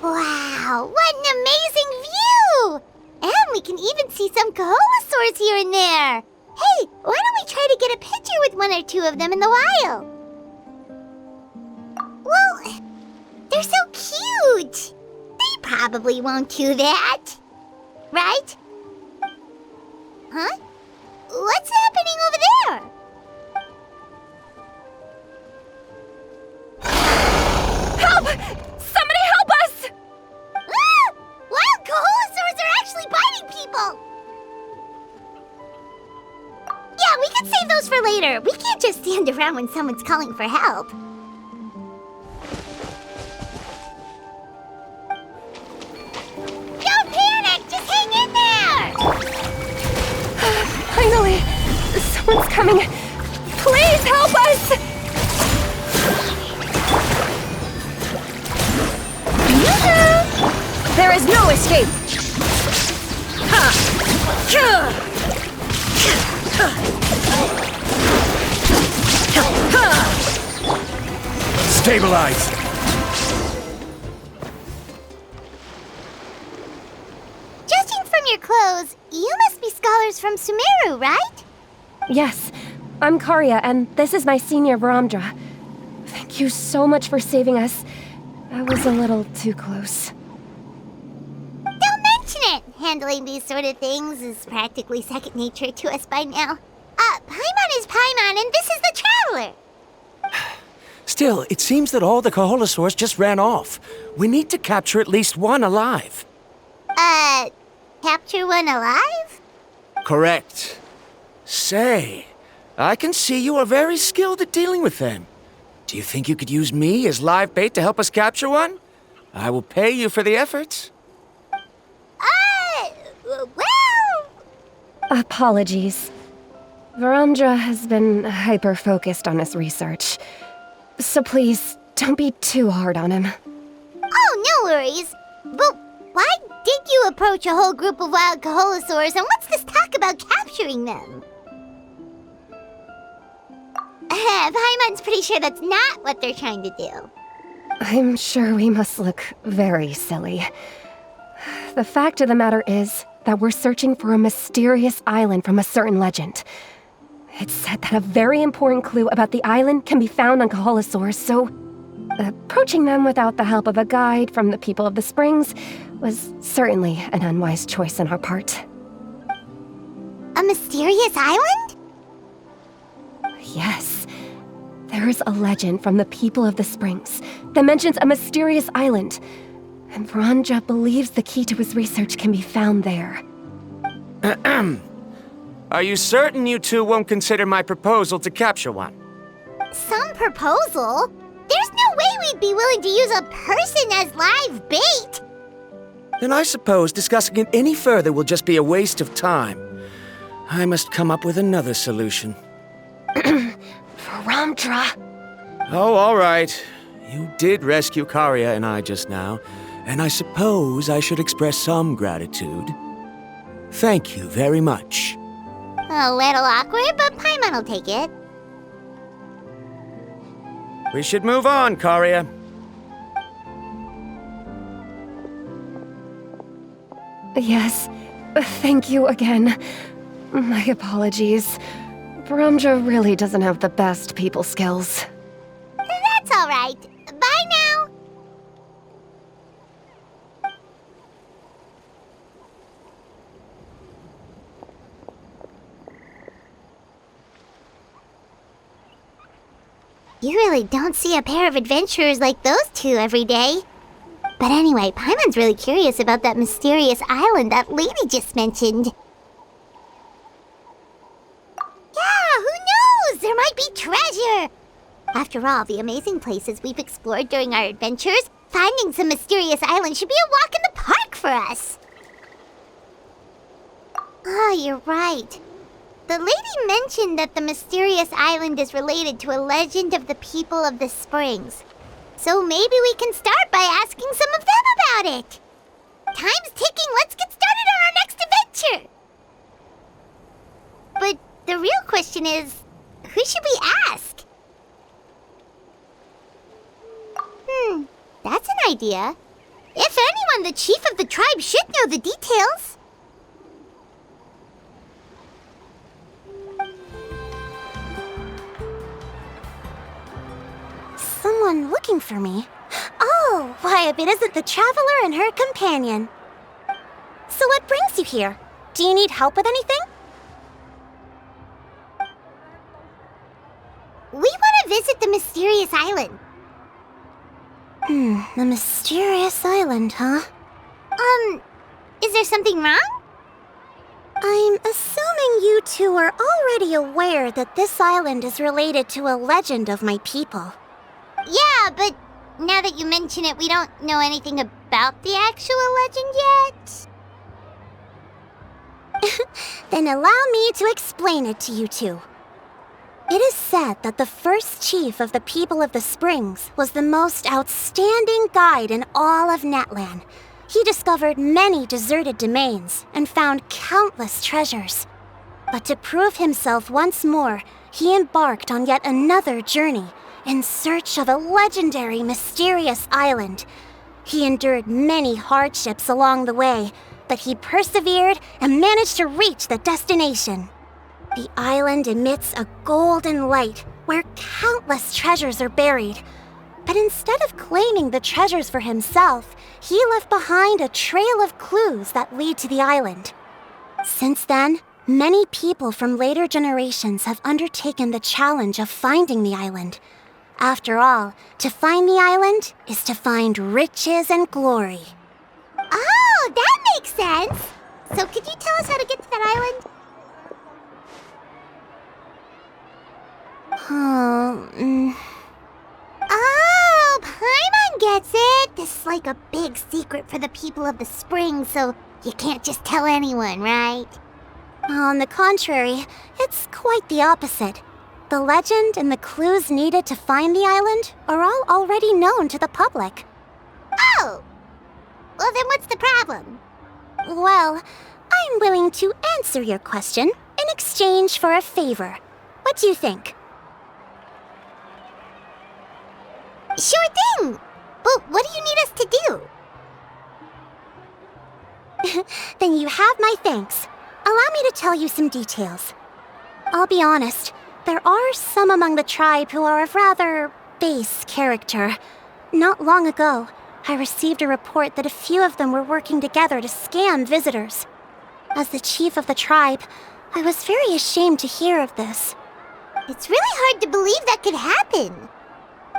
Wow, what an amazing view! And we can even see some Kaholosaurs here and there. Hey, why don't we try to get a picture with one or two of them in the wild? Well, they're so cute. They probably won't do that. Right? Huh? What's happening over there? Help! Somebody help us! Ah! Wild Kaholosaurs are actually biting people! Yeah, we can save those for later. We can't just stand around when someone's calling for help. Don't panic! Just hang in there! Finally! Someone's coming! Please help us! There is no escape! Stabilize! Judging from your clothes, you must be scholars from Sumeru, right? Yes, I'm Karya, and this is my senior Varamdra. Thank you so much for saving us. That was a little too close. Don't mention it! Handling these sort of things is practically second nature to us by now. Paimon is Paimon, and this is the Traveler! Still, it seems that all the Kaholosaurs just ran off. We need to capture at least one alive. Capture one alive? Correct. Say, I can see you are very skilled at dealing with them. Do you think you could use me as live bait to help us capture one? I will pay you for the efforts. Well... Apologies. Varamdra has been hyper-focused on his research. So please, don't be too hard on him. Oh, no worries. But why did you approach a whole group of wild Kaholosaurs, and what's this talk about capturing them? Paimon's pretty sure that's not what they're trying to do. I'm sure we must look very silly. The fact of the matter is that we're searching for a mysterious island from a certain legend. It's said that a very important clue about the island can be found on Kaholosaurs, so approaching them without the help of a guide from the people of the Springs was certainly an unwise choice on our part. A mysterious island? Yes. There is a legend from the people of the Springs that mentions a mysterious island, and Varamdra believes the key to his research can be found there. Are you certain you two won't consider my proposal to capture one? Some proposal? There's no way we'd be willing to use a person as live bait! Then I suppose discussing it any further will just be a waste of time. I must come up with another solution. Varamdra! Oh, all right. You did rescue Karya and I just now, and I suppose I should express some gratitude. Thank you very much. A little awkward, but Paimon will take it. We should move on, Karya. Yes, thank you again. My apologies. Varamdra really doesn't have the best people skills. That's all right. Bye now. You really don't see a pair of adventurers like those two every day. But anyway, Paimon's really curious about that mysterious island that lady just mentioned. Yeah, who knows? There might be treasure! After all the amazing places we've explored during our adventures, finding some mysterious island should be a walk in the park for us. Oh, you're right. The lady mentioned that the mysterious island is related to a legend of the people of the Springs. So maybe we can start by asking some of them about it. Time's ticking, let's get started on our next adventure! But the real question is, who should we ask? That's an idea. If anyone, the chief of the tribe should know the details. Someone looking for me? Oh, why, if it isn't the traveler and her companion. So what brings you here? Do you need help with anything? We want to visit the mysterious island. The mysterious island, huh? Is there something wrong? I'm assuming you two are already aware that this island is related to a legend of my people. Yeah, but now that you mention it, we don't know anything about the actual legend yet. Then allow me to explain it to you two. It is said that the first chief of the people of the Springs was the most outstanding guide in all of Natlan. He discovered many deserted domains and found countless treasures. But to prove himself once more, he embarked on yet another journey in search of a legendary, mysterious island. He endured many hardships along the way, but he persevered and managed to reach the destination. The island emits a golden light where countless treasures are buried. But instead of claiming the treasures for himself, he left behind a trail of clues that lead to the island. Since then, many people from later generations have undertaken the challenge of finding the island. After all, to find the island is to find riches and glory. Oh, that makes sense! So could you tell us how to get to that island? Oh, Paimon gets it! This is like a big secret for the people of the Springs, so you can't just tell anyone, right? On the contrary, it's quite the opposite. The legend and the clues needed to find the island are all already known to the public. Oh! Well, then what's the problem? Well, I'm willing to answer your question in exchange for a favor. What do you think? Sure thing! But what do you need us to do? Then you have my thanks. Allow me to tell you some details. I'll be honest, there are some among the tribe who are of rather base character. Not long ago, I received a report that a few of them were working together to scam visitors. As the chief of the tribe, I was very ashamed to hear of this. It's really hard to believe that could happen.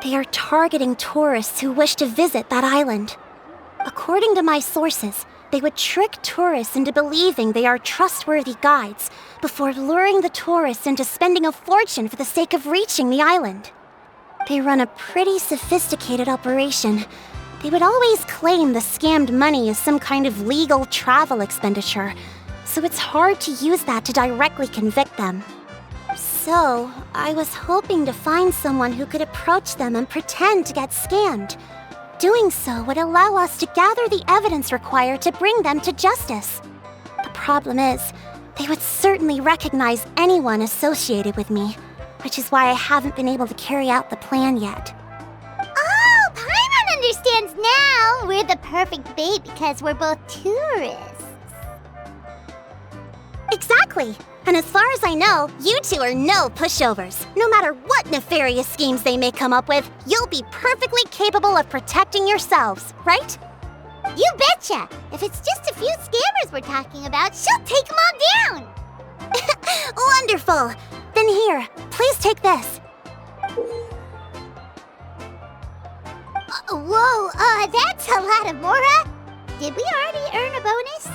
They are targeting tourists who wish to visit that island. According to my sources, they would trick tourists into believing they are trustworthy guides before luring the tourists into spending a fortune for the sake of reaching the island. They run a pretty sophisticated operation. They would always claim the scammed money as some kind of legal travel expenditure, so it's hard to use that to directly convict them. So, I was hoping to find someone who could approach them and pretend to get scammed. Doing so would allow us to gather the evidence required to bring them to justice. The problem is, they would certainly recognize anyone associated with me, which is why I haven't been able to carry out the plan yet. Oh, Paimon understands now! We're the perfect bait because we're both tourists. Exactly! And as far as I know, you two are no pushovers. No matter what nefarious schemes they may come up with, you'll be perfectly capable of protecting yourselves, right? You betcha! If it's just a few scammers we're talking about, she'll take them all down! Wonderful! Then here, please take this. Whoa, that's a lot of Mora. Did we already earn a bonus?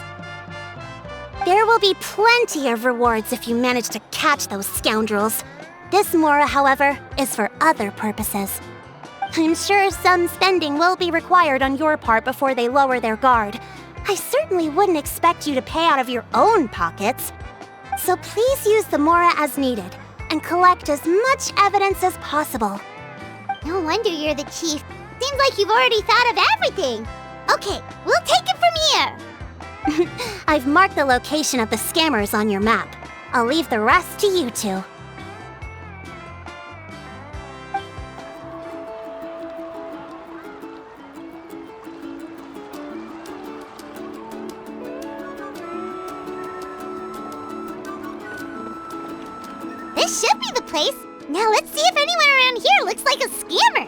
There will be plenty of rewards if you manage to catch those scoundrels. This Mora, however, is for other purposes. I'm sure some spending will be required on your part before they lower their guard. I certainly wouldn't expect you to pay out of your own pockets. So please use the Mora as needed, and collect as much evidence as possible. No wonder you're the chief. Seems like you've already thought of everything. Okay, we'll take it from here. I've marked the location of the scammers on your map. I'll leave the rest to you two. This should be the place. Now let's see if anyone around here looks like a scammer.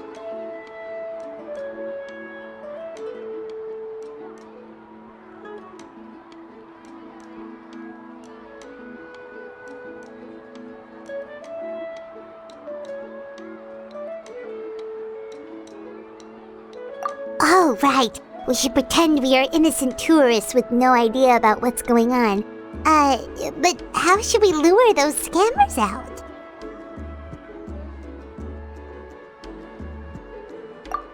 Oh, right. We should pretend we are innocent tourists with no idea about what's going on. But how should we lure those scammers out?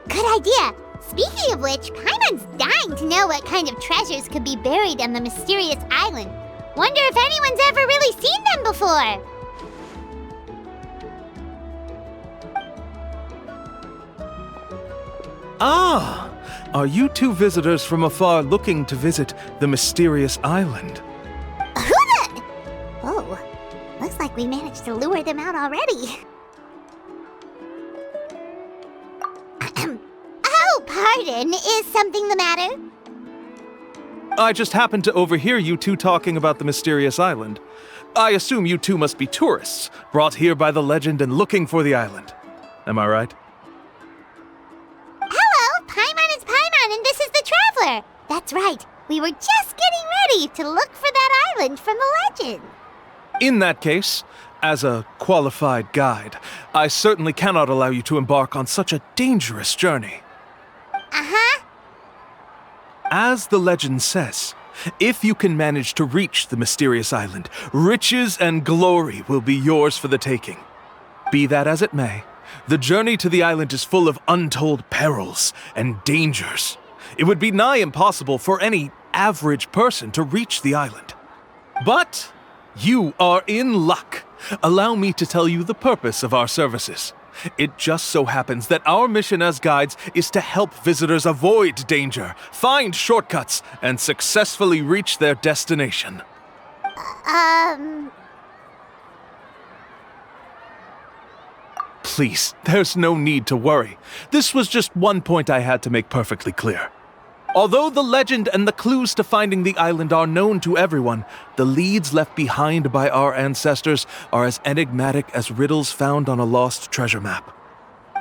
Good idea! Speaking of which, Paimon's dying to know what kind of treasures could be buried on the mysterious island. Wonder if anyone's ever really seen them before? Ah! Are you two visitors from afar looking to visit the mysterious island? Who the... Oh, looks like we managed to lure them out already. Oh, pardon. Is something the matter? I just happened to overhear you two talking about the mysterious island. I assume you two must be tourists, brought here by the legend and looking for the island. Am I right? Hello, Paimon is Paimon, and this is the Traveler. That's right. We were just getting ready to look for that island from the legend. In that case, as a qualified guide, I certainly cannot allow you to embark on such a dangerous journey. Uh-huh. As the legend says, if you can manage to reach the mysterious island, riches and glory will be yours for the taking. Be that as it may, the journey to the island is full of untold perils and dangers. It would be nigh impossible for any average person to reach the island. But you are in luck. Allow me to tell you the purpose of our services. It just so happens that our mission as guides is to help visitors avoid danger, find shortcuts, and successfully reach their destination. Please, there's no need to worry. This was just one point I had to make perfectly clear. Although the legend and the clues to finding the island are known to everyone, the leads left behind by our ancestors are as enigmatic as riddles found on a lost treasure map.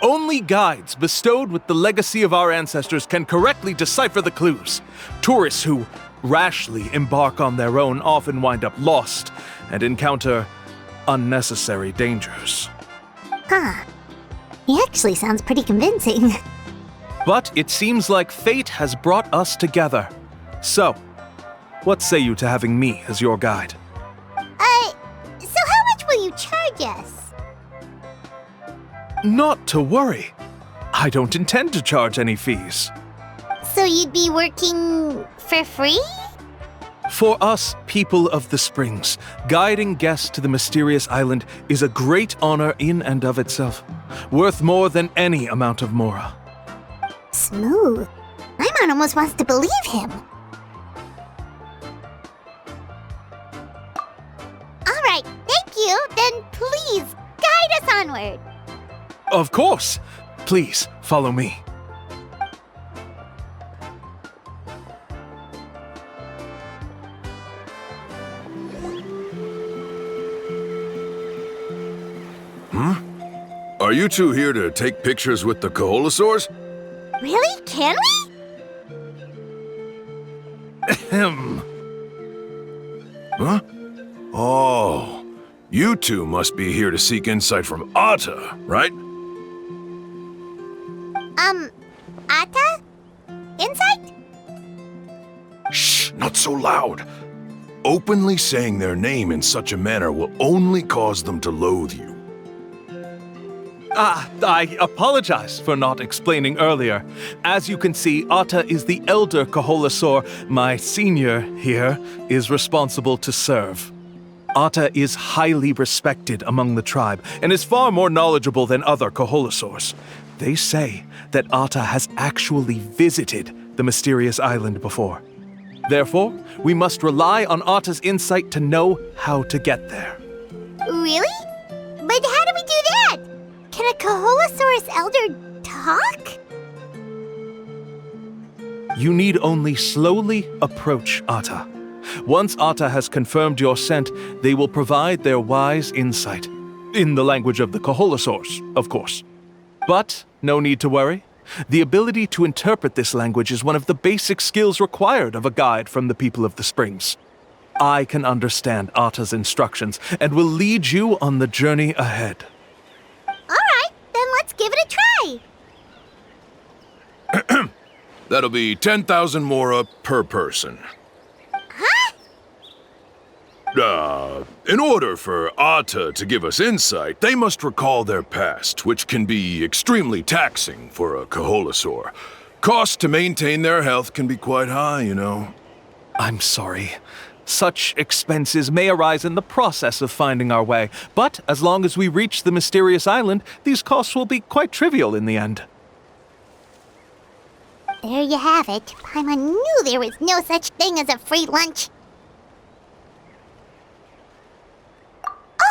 Only guides bestowed with the legacy of our ancestors can correctly decipher the clues. Tourists who rashly embark on their own often wind up lost and encounter unnecessary dangers. Huh. He actually sounds pretty convincing. But it seems like fate has brought us together. So, what say you to having me as your guide? So how much will you charge us? Not to worry. I don't intend to charge any fees. So you'd be working for free? For us, people of the Springs, guiding guests to the mysterious island is a great honor in and of itself, worth more than any amount of mora. Smooth. Paimon almost wants to believe him. All right, thank you. Then please, guide us onward. Of course. Please, follow me. Are you two here to take pictures with the Koholosaurs? Really? Can we? Ahem. Huh? Oh, you two must be here to seek insight from Atta, right? Atta? Insight? Shh, not so loud. Openly saying their name in such a manner will only cause them to loathe you. I apologize for not explaining earlier. As you can see, Atta is the elder Koholosaur. My senior here is responsible to serve. Atta is highly respected among the tribe and is far more knowledgeable than other Koholosaurs. They say that Atta has actually visited the mysterious island before. Therefore, we must rely on Atta's insight to know how to get there. Really? But how do we do that? Can a Koholosaurus elder talk? You need only slowly approach Atta. Once Atta has confirmed your scent, they will provide their wise insight. In the language of the Koholosaurs, of course. But no need to worry. The ability to interpret this language is one of the basic skills required of a guide from the people of the Springs. I can understand Atta's instructions and will lead you on the journey ahead. Alright, then let's give it a try. That'll be 10,000 mora per person. Huh? In order for Atta to give us insight, they must recall their past, which can be extremely taxing for a Koholosaur. Cost to maintain their health can be quite high, you know. I'm sorry. Such expenses may arise in the process of finding our way, but as long as we reach the mysterious island, these costs will be quite trivial in the end. There you have it. Paimon knew there was no such thing as a free lunch.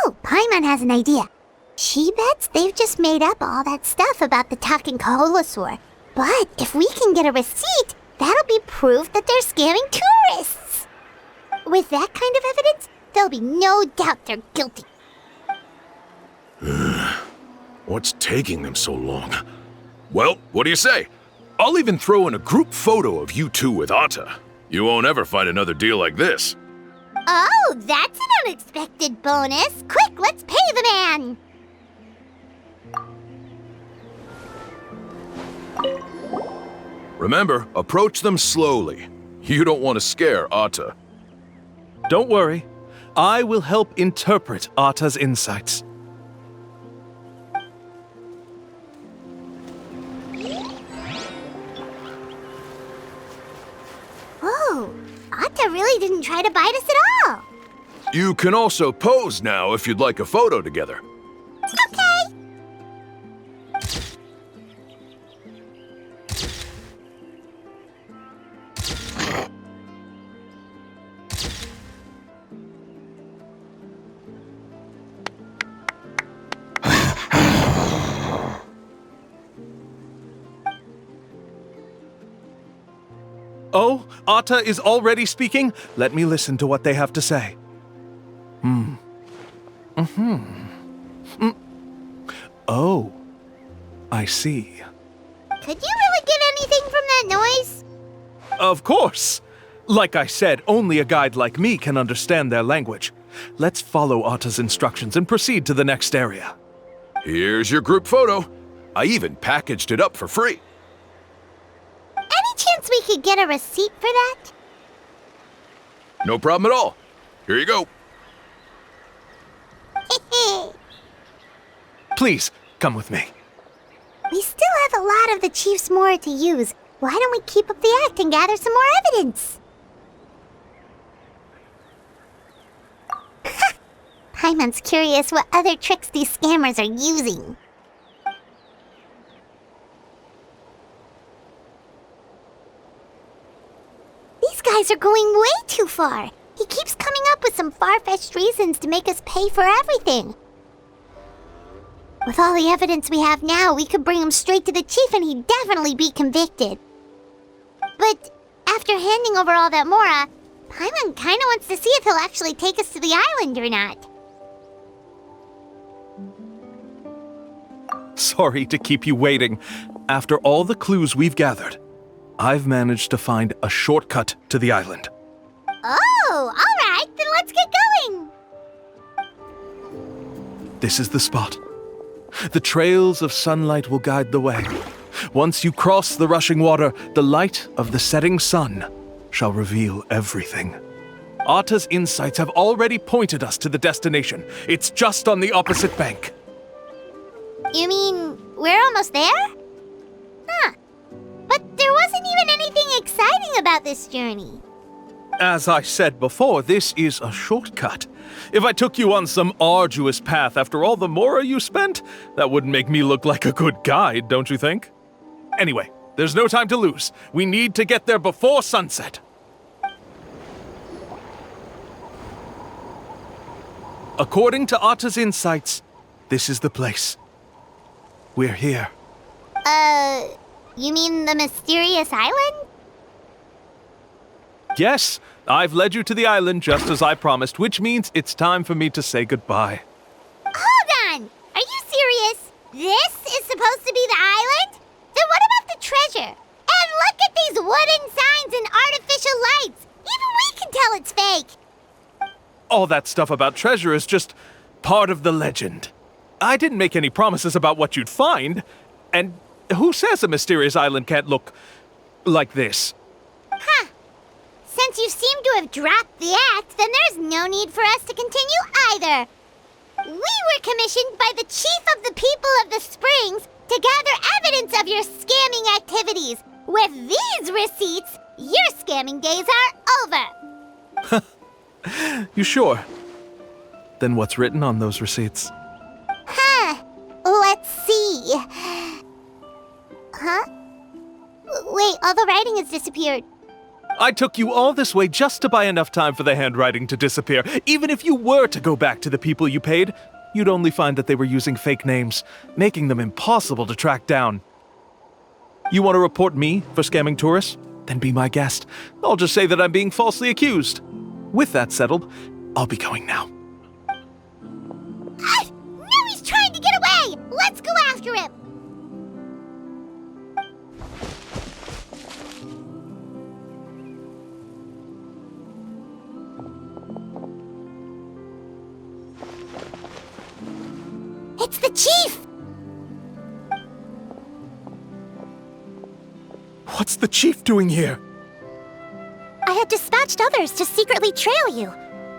Oh, Paimon has an idea. She bets they've just made up all that stuff about the talking Koholosaur. But if we can get a receipt, that'll be proof that they're scamming tourists. With that kind of evidence, there'll be no doubt they're guilty. What's taking them so long? Well, what do you say? I'll even throw in a group photo of you two with Atta. You won't ever find another deal like this. Oh, that's an unexpected bonus. Quick, let's pay the man. Remember, approach them slowly. You don't want to scare Atta. Don't worry. I will help interpret Atta's insights. Whoa, Atta really didn't try to bite us at all. You can also pose now if you'd like a photo together. Okay. Oh, Atta is already speaking? Let me listen to what they have to say. Oh, I see. Could you really get anything from that noise? Of course! Like I said, only a guide like me can understand their language. Let's follow Atta's instructions and proceed to the next area. Here's your group photo. I even packaged it up for free. Any chance we could get a receipt for that? No problem at all. Here you go. Please, come with me. We still have a lot of the Chief's Mora to use. Why don't we keep up the act and gather some more evidence? Paimon's curious what other tricks these scammers are using. These guys are going way too far. He keeps coming up with some far-fetched reasons to make us pay for everything. With all the evidence we have now, we could bring him straight to the chief and he'd definitely be convicted. But after handing over all that Mora, Paimon kinda wants to see if he'll actually take us to the island or not. Sorry to keep you waiting. After all the clues we've gathered, I've managed to find a shortcut to the island. Oh, alright, then let's get going! This is the spot. The trails of sunlight will guide the way. Once you cross the rushing water, the light of the setting sun shall reveal everything. Atta's insights have already pointed us to the destination. It's just on the opposite bank. You mean, we're almost there? Huh. But there wasn't even anything exciting about this journey. As I said before, this is a shortcut. If I took you on some arduous path after all the Mora you spent, that wouldn't make me look like a good guide, don't you think? Anyway, there's no time to lose. We need to get there before sunset. According to Atta's insights, this is the place. We're here. You mean the mysterious island? Yes, I've led you to the island just as I promised, which means it's time for me to say goodbye. Hold on! This is supposed to be the island? Then what about the treasure? And look at these wooden signs and artificial lights! Even we can tell it's fake! All that stuff about treasure is just part of the legend. I didn't make any promises about what you'd find. And who says a mysterious island can't look like this? Huh. Since you seem to have dropped the act, then there's no need for us to continue either. We were commissioned by the chief of the people of the Springs to gather evidence of your scamming activities. With these receipts, your scamming days are over. You sure? Then what's written on those receipts? Huh. Let's see. Huh? Wait, all the writing has disappeared. I took you all this way just to buy enough time for the handwriting to disappear. Even if you were to go back to the people you paid, you'd only find that they were using fake names, making them impossible to track down. You want to report me for scamming tourists? Then be my guest. I'll just say that I'm being falsely accused. With that settled, I'll be going now. Now he's trying to get away! Let's go after him! It's the chief! What's the chief doing here? I had dispatched others to secretly trail you.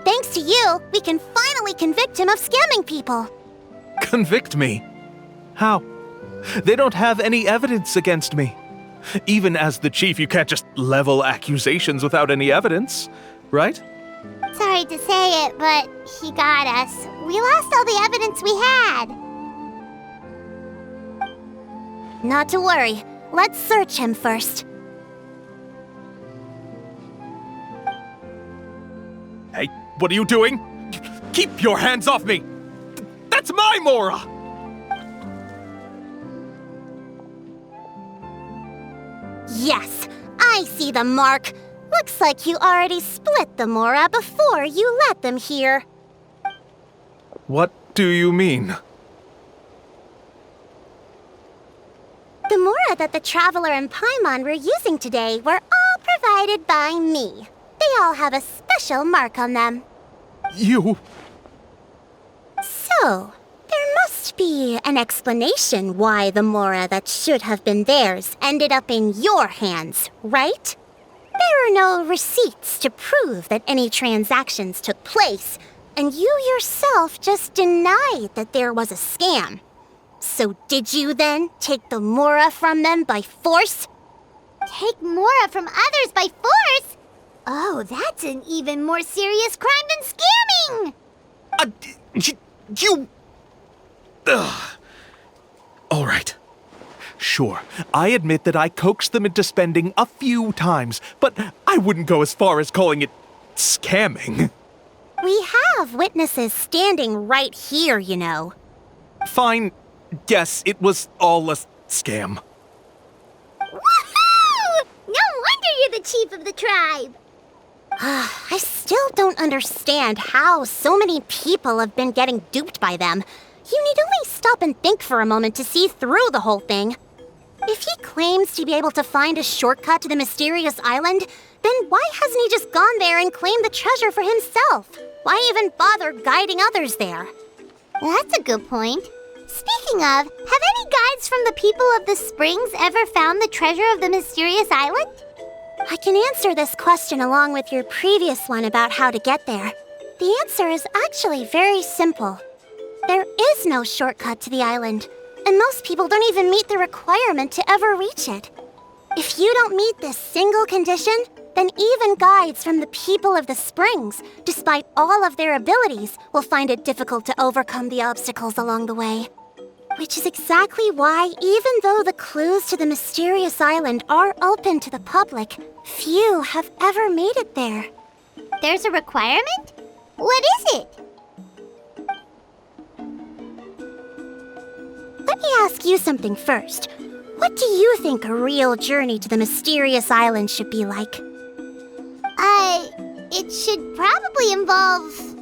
Thanks to you, we can finally convict him of scamming people. Convict me? How? They don't have any evidence against me. Even as the chief, you can't just level accusations without any evidence, right? Sorry to say it, but he got us. We lost all the evidence we had. Not to worry. Let's search him first. Hey, what are you doing? Keep your hands off me! That's my Mora! Yes, I see the mark. Looks like you already split the Mora before you let them here. What do you mean? The Mora that the Traveler and Paimon were using today were all provided by me. They all have a special mark on them. You... So, there must be an explanation why the Mora that should have been theirs ended up in your hands, right? There are no receipts to prove that any transactions took place, and you yourself just denied that there was a scam. So did you then take the Mora from them by force? Take Mora from others by force? Oh, that's an even more serious crime than scamming! You... Ugh. All right. Sure, I admit that I coaxed them into spending a few times, but I wouldn't go as far as calling it scamming. We have witnesses standing right here, you know. Fine. Yes, it was all a scam. Woohoo! No wonder you're the chief of the tribe! I still don't understand how so many people have been getting duped by them. You need only stop and think for a moment to see through the whole thing. If he claims to be able to find a shortcut to the mysterious island, then why hasn't he just gone there and claimed the treasure for himself? Why even bother guiding others there? That's a good point. Speaking of, have any guides from the people of the Springs ever found the treasure of the mysterious island? I can answer this question along with your previous one about how to get there. The answer is actually very simple. There is no shortcut to the island, and most people don't even meet the requirement to ever reach it. If you don't meet this single condition, then even guides from the people of the Springs, despite all of their abilities, will find it difficult to overcome the obstacles along the way. Which is exactly why, even though the clues to the mysterious island are open to the public, few have ever made it there. There's a requirement? What is it? Let me ask you something first. What do you think a real journey to the mysterious island should be like? It should probably involve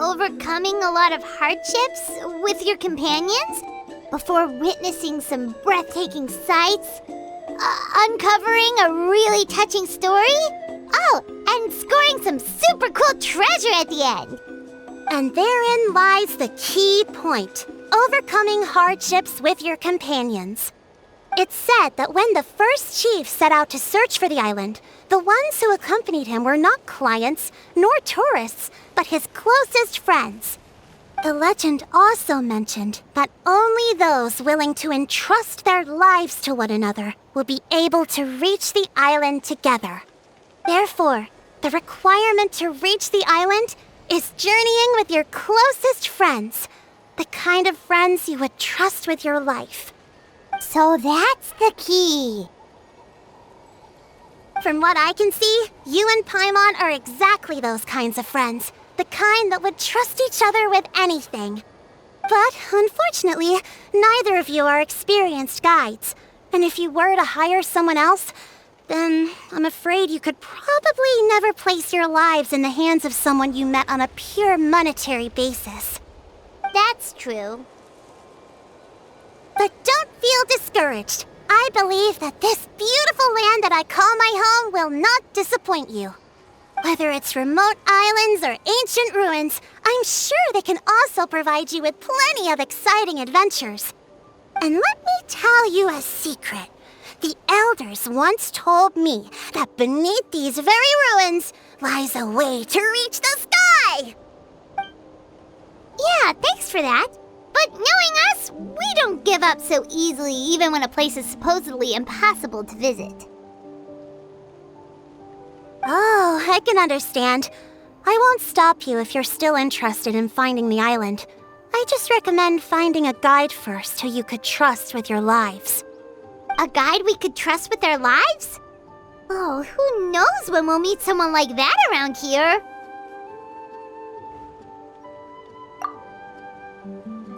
overcoming a lot of hardships with your companions. before witnessing some breathtaking sights, uncovering a really touching story, and scoring some super cool treasure at the end. And therein lies the key point: overcoming hardships with your companions. It's said that when the first chief set out to search for the island, the ones who accompanied him were not clients nor tourists, but his closest friends. The legend also mentioned that only those willing to entrust their lives to one another will be able to reach the island together. Therefore, the requirement to reach the island is journeying with your closest friends, the kind of friends you would trust with your life. So that's the key. From what I can see, you and Paimon are exactly those kinds of friends. The kind that would trust each other with anything. But unfortunately, neither of you are experienced guides. And if you were to hire someone else, then I'm afraid you could probably never place your lives in the hands of someone you met on a pure monetary basis. That's true. But don't feel discouraged. I believe that this beautiful land that I call my home will not disappoint you. Whether it's remote islands or ancient ruins, I'm sure they can also provide you with plenty of exciting adventures. And let me tell you a secret. The elders once told me that beneath these very ruins lies a way to reach the sky! Yeah, thanks for that. But knowing us, we don't give up so easily even when a place is supposedly impossible to visit. Oh, I can understand. I won't stop you if you're still interested in finding the island. I just recommend finding a guide first who you could trust with your lives. A guide we could trust with our lives? Oh, who knows when we'll meet someone like that around here?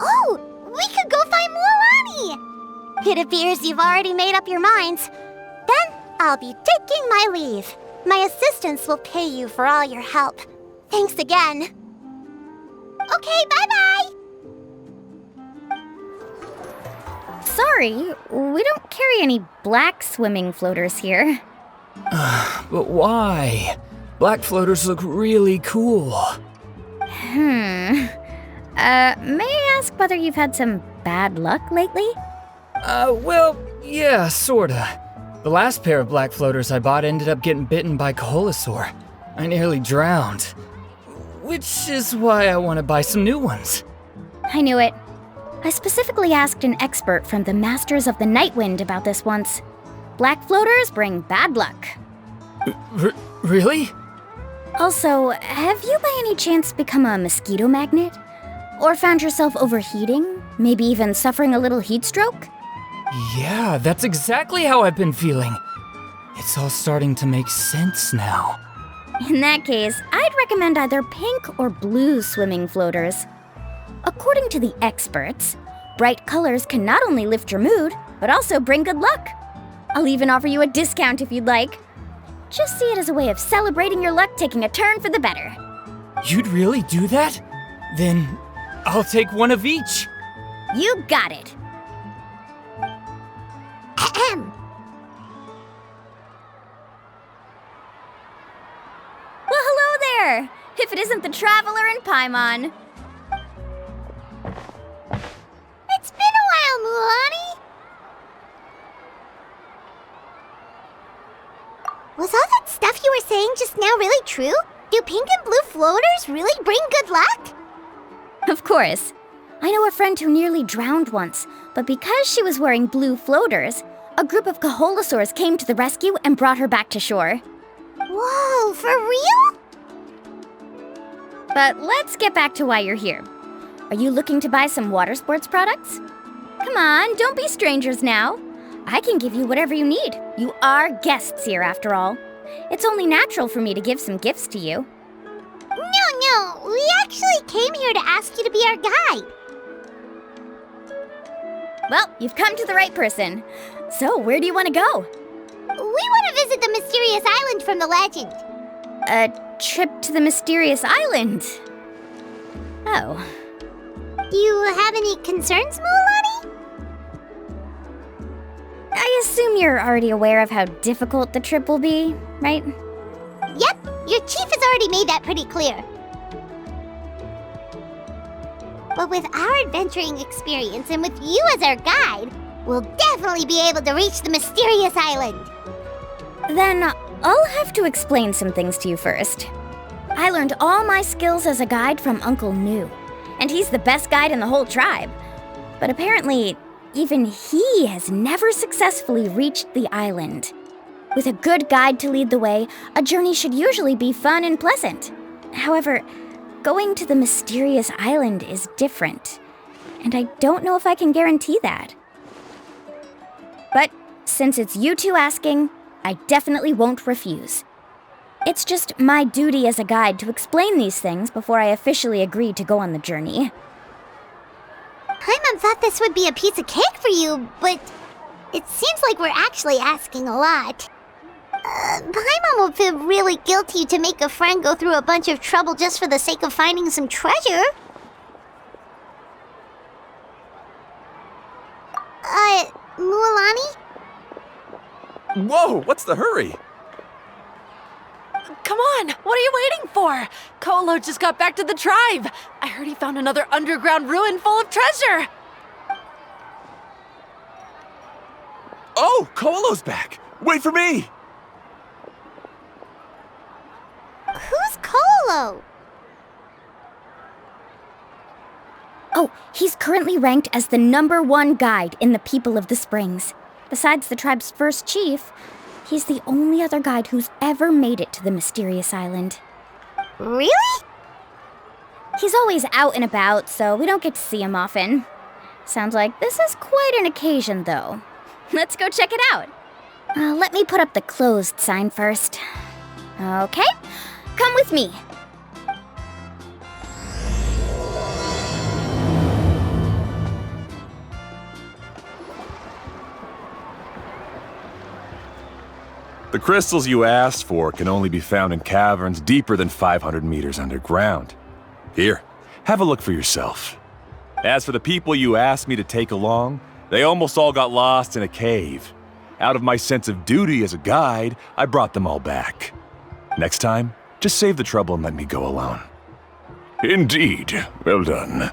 Oh, we could go find Mualani! It appears you've already made up your minds. Then I'll be taking my leave. My assistants will pay you for all your help. Thanks again. Okay, bye-bye! Sorry, we don't carry any black swimming floaters here. But why? Black floaters look really cool. May I ask whether you've had some bad luck lately? Well, yeah, sorta. The last pair of black floaters I bought ended up getting bitten by Kaholasaur. I nearly drowned. Which is why I want to buy some new ones. I knew it. I specifically asked an expert from the Masters of the Night Wind about this once. Black floaters bring bad luck. Really? Also, have you by any chance become a mosquito magnet? Or found yourself overheating? Maybe even suffering a little heat stroke? Yeah, that's exactly how I've been feeling. It's all starting to make sense now. In that case, I'd recommend either pink or blue swimming floaters. According to the experts, bright colors can not only lift your mood, but also bring good luck. I'll even offer you a discount if you'd like. Just see it as a way of celebrating your luck taking a turn for the better. You'd really do that? Then I'll take one of each. You got it. Ahem. Well, hello there! If it isn't the Traveler in Paimon. It's been a while, Mualani. Was all that stuff you were saying just now really true? Do pink and blue floaters really bring good luck? Of course. I know a friend who nearly drowned once, but because she was wearing blue floaters, a group of Kaholasaurs came to the rescue and brought her back to shore. Whoa, for real? But let's get back to why you're here. Are you looking to buy some water sports products? Come on, don't be strangers now. I can give you whatever you need. You are guests here, after all. It's only natural for me to give some gifts to you. No, we actually came here to ask you to be our guide. Well, you've come to the right person. So, where do you want to go? We want to visit the mysterious island from the legend. A trip to the mysterious island? Oh. Do you have any concerns, Mualani? I assume you're already aware of how difficult the trip will be, right? Yep, your chief has already made that pretty clear. But with our adventuring experience and with you as our guide, we'll definitely be able to reach the mysterious island. Then I'll have to explain some things to you first. I learned all my skills as a guide from Uncle New, and he's the best guide in the whole tribe. But apparently, even he has never successfully reached the island. With a good guide to lead the way, a journey should usually be fun and pleasant. However, going to the mysterious island is different, and I don't know if I can guarantee that. But since it's you two asking, I definitely won't refuse. It's just my duty as a guide to explain these things before I officially agree to go on the journey. Paimon thought this would be a piece of cake for you, but it seems like we're actually asking a lot. Paimon will feel really guilty to make a friend go through a bunch of trouble just for the sake of finding some treasure. Mualani? Whoa, what's the hurry? Come on, what are you waiting for? Kolo just got back to the tribe. I heard he found another underground ruin full of treasure. Oh, Kolo's back. Wait for me. Who's Kolo? Oh, he's currently ranked as the #1 guide in the People of the Springs. Besides the tribe's first chief, he's the only other guide who's ever made it to the mysterious island. Really? He's always out and about, so we don't get to see him often. Sounds like this is quite an occasion, though. Let's go check it out. Let me put up the closed sign first. Okay, come with me. The crystals you asked for can only be found in caverns deeper than 500 meters underground. Here, have a look for yourself. As for the people you asked me to take along, they almost all got lost in a cave. Out of my sense of duty as a guide, I brought them all back. Next time, just save the trouble and let me go alone. Indeed. Well done.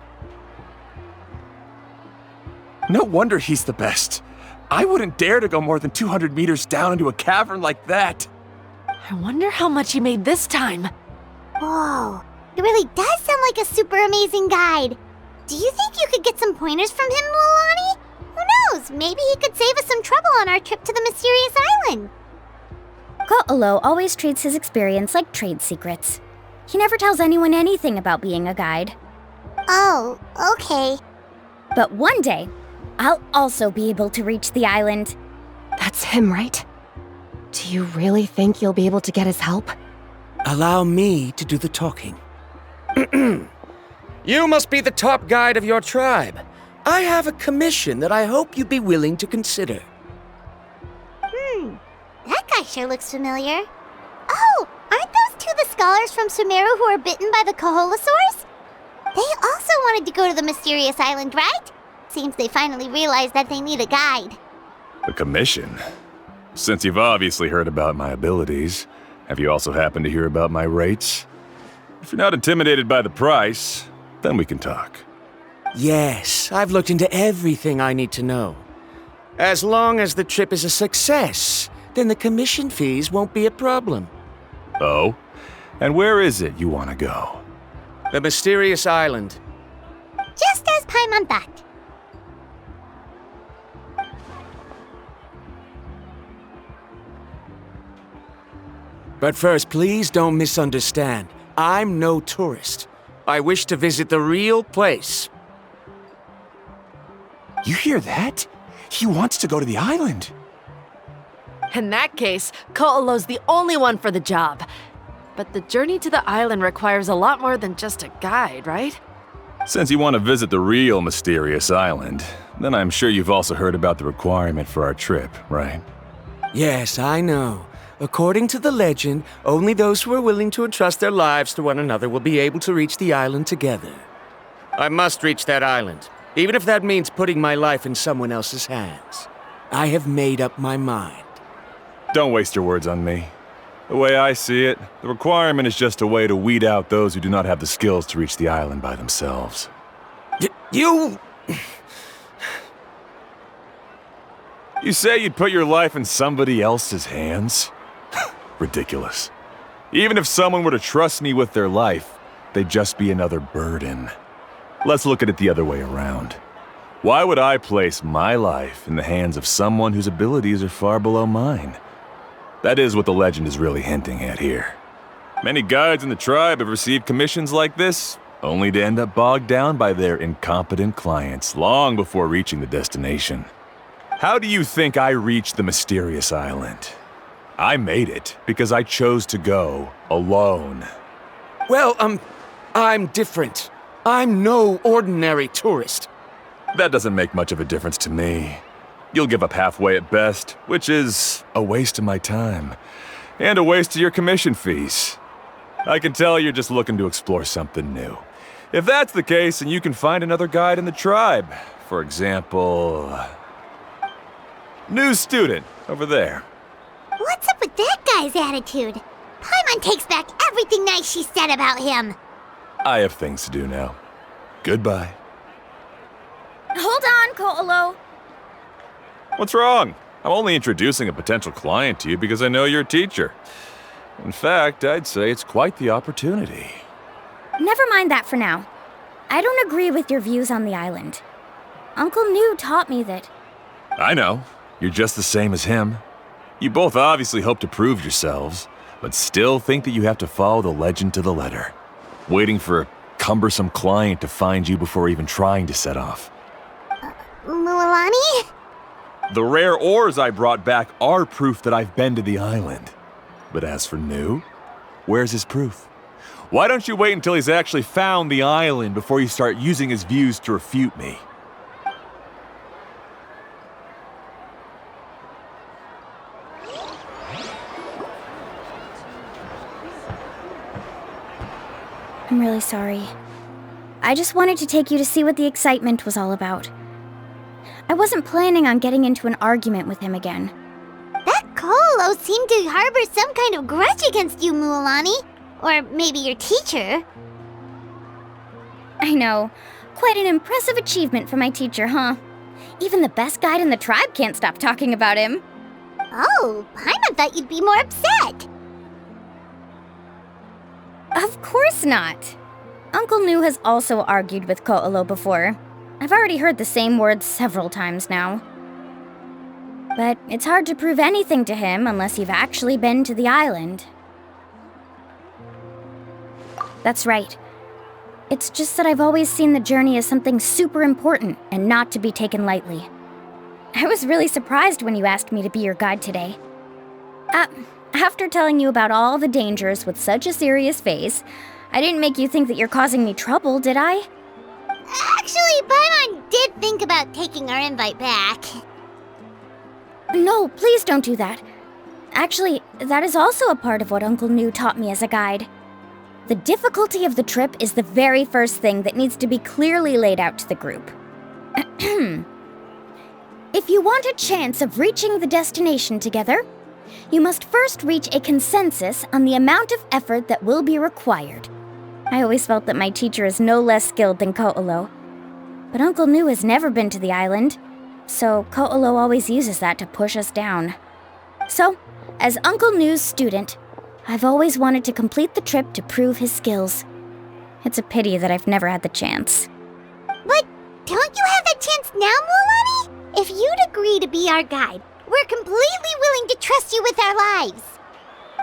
No wonder he's the best. I wouldn't dare to go more than 200 meters down into a cavern like that. I wonder how much he made this time. Whoa, he really does sound like a super amazing guide. Do you think you could get some pointers from him, Mualani? Who knows, maybe he could save us some trouble on our trip to the mysterious island. Ko'olo always treats his experience like trade secrets. He never tells anyone anything about being a guide. Oh, okay. But one day, I'll also be able to reach the island. That's him, right? Do you really think you'll be able to get his help? Allow me to do the talking. You must be the top guide of your tribe. I have a commission that I hope you'd be willing to consider. That guy sure looks familiar. Oh, aren't those two the scholars from Sumeru who were bitten by the Koholosaurs? They also wanted to go to the mysterious island, right? Seems they finally realized that they need a guide. A commission? Since you've obviously heard about my abilities, have you also happened to hear about my rates? If you're not intimidated by the price, then we can talk. Yes, I've looked into everything I need to know. As long as the trip is a success, then the commission fees won't be a problem. Oh? And where is it you want to go? The mysterious island. Just as Paimon thought. But first, please don't misunderstand. I'm no tourist. I wish to visit the real place. You hear that? He wants to go to the island. In that case, Ko'olo's the only one for the job. But the journey to the island requires a lot more than just a guide, right? Since you want to visit the real mysterious island, then I'm sure you've also heard about the requirement for our trip, right? Yes, I know. According to the legend, only those who are willing to entrust their lives to one another will be able to reach the island together. I must reach that island, even if that means putting my life in someone else's hands. I have made up my mind. Don't waste your words on me. The way I see it, the requirement is just a way to weed out those who do not have the skills to reach the island by themselves. You... You say you'd put your life in somebody else's hands? Ridiculous. Even if someone were to trust me with their life, they'd just be another burden. Let's look at it the other way around. Why would I place my life in the hands of someone whose abilities are far below mine? That is what the legend is really hinting at here. Many guides in the tribe have received commissions like this, only to end up bogged down by their incompetent clients long before reaching the destination. How do you think I reached the mysterious island? I made it because I chose to go alone. Well, I'm different. I'm no ordinary tourist. That doesn't make much of a difference to me. You'll give up halfway at best, which is a waste of my time. And a waste of your commission fees. I can tell you're just looking to explore something new. If that's the case, then you can find another guide in the tribe. For example... new student, over there. What's up with that guy's attitude? Paimon takes back everything nice she said about him. I have things to do now. Goodbye. Hold on, Ko'olo. What's wrong? I'm only introducing a potential client to you because I know you're a teacher. In fact, I'd say it's quite the opportunity. Never mind that for now. I don't agree with your views on the island. Uncle New taught me that... I know. You're just the same as him. You both obviously hope to prove yourselves, but still think that you have to follow the legend to the letter, waiting for a cumbersome client to find you before even trying to set off. Mualani? The rare ores I brought back are proof that I've been to the island. But as for New, where's his proof? Why don't you wait until he's actually found the island before you start using his views to refute me? I'm really sorry. I just wanted to take you to see what the excitement was all about. I wasn't planning on getting into an argument with him again. That Ko'olo seemed to harbor some kind of grudge against you, Mualani. Or maybe your teacher. I know. Quite an impressive achievement for my teacher, huh? Even the best guide in the tribe can't stop talking about him. Oh, Paimon thought you'd be more upset. Of course not. Uncle New has also argued with Ko'olo before. I've already heard the same words several times now. But it's hard to prove anything to him unless you've actually been to the island. That's right. It's just that I've always seen the journey as something super important and not to be taken lightly. I was really surprised when you asked me to be your guide today. After telling you about all the dangers with such a serious face, I didn't make you think that you're causing me trouble, did I? Actually, Paimon did think about taking our invite back. No, please don't do that. Actually, that is also a part of what Uncle New taught me as a guide. The difficulty of the trip is the very first thing that needs to be clearly laid out to the group. If you want a chance of reaching the destination together, you must first reach a consensus on the amount of effort that will be required. I always felt that my teacher is no less skilled than Ko'olo. But Uncle New has never been to the island, so Ko'olo always uses that to push us down. So, as Uncle New's student, I've always wanted to complete the trip to prove his skills. It's a pity that I've never had the chance. But don't you have that chance now, Mualani? If you'd agree to be our guide, we're completely willing to trust you with our lives.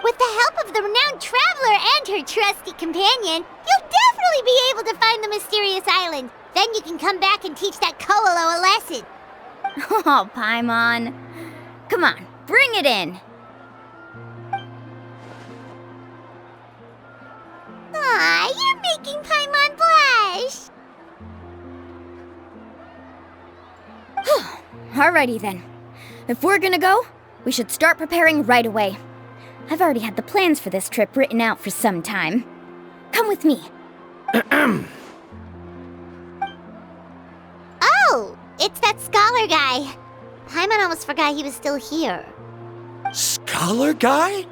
With the help of the renowned traveler and her trusty companion, you'll definitely be able to find the mysterious island. Then you can come back and teach that Ko'olo a lesson. Oh, Paimon. Come on, bring it in. Aw, you're making Paimon blush. Alrighty then. If we're gonna go, we should start preparing right away. I've already had the plans for this trip written out for some time. Come with me. Oh, it's that scholar guy. Paimon almost forgot he was still here. Scholar guy?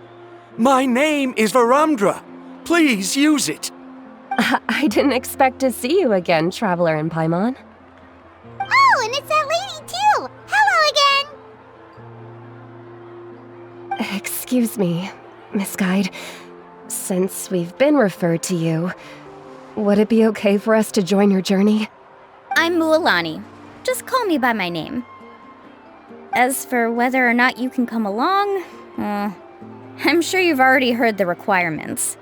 My name is Varamdra. Please use it. I didn't expect to see you again, Traveler in Paimon. Oh, and it's that lady too! Hello again! Excuse me, Miss Guide. Since we've been referred to you, would it be okay for us to join your journey? I'm Mualani. Just call me by my name. As for whether or not you can come along, I'm sure you've already heard the requirements.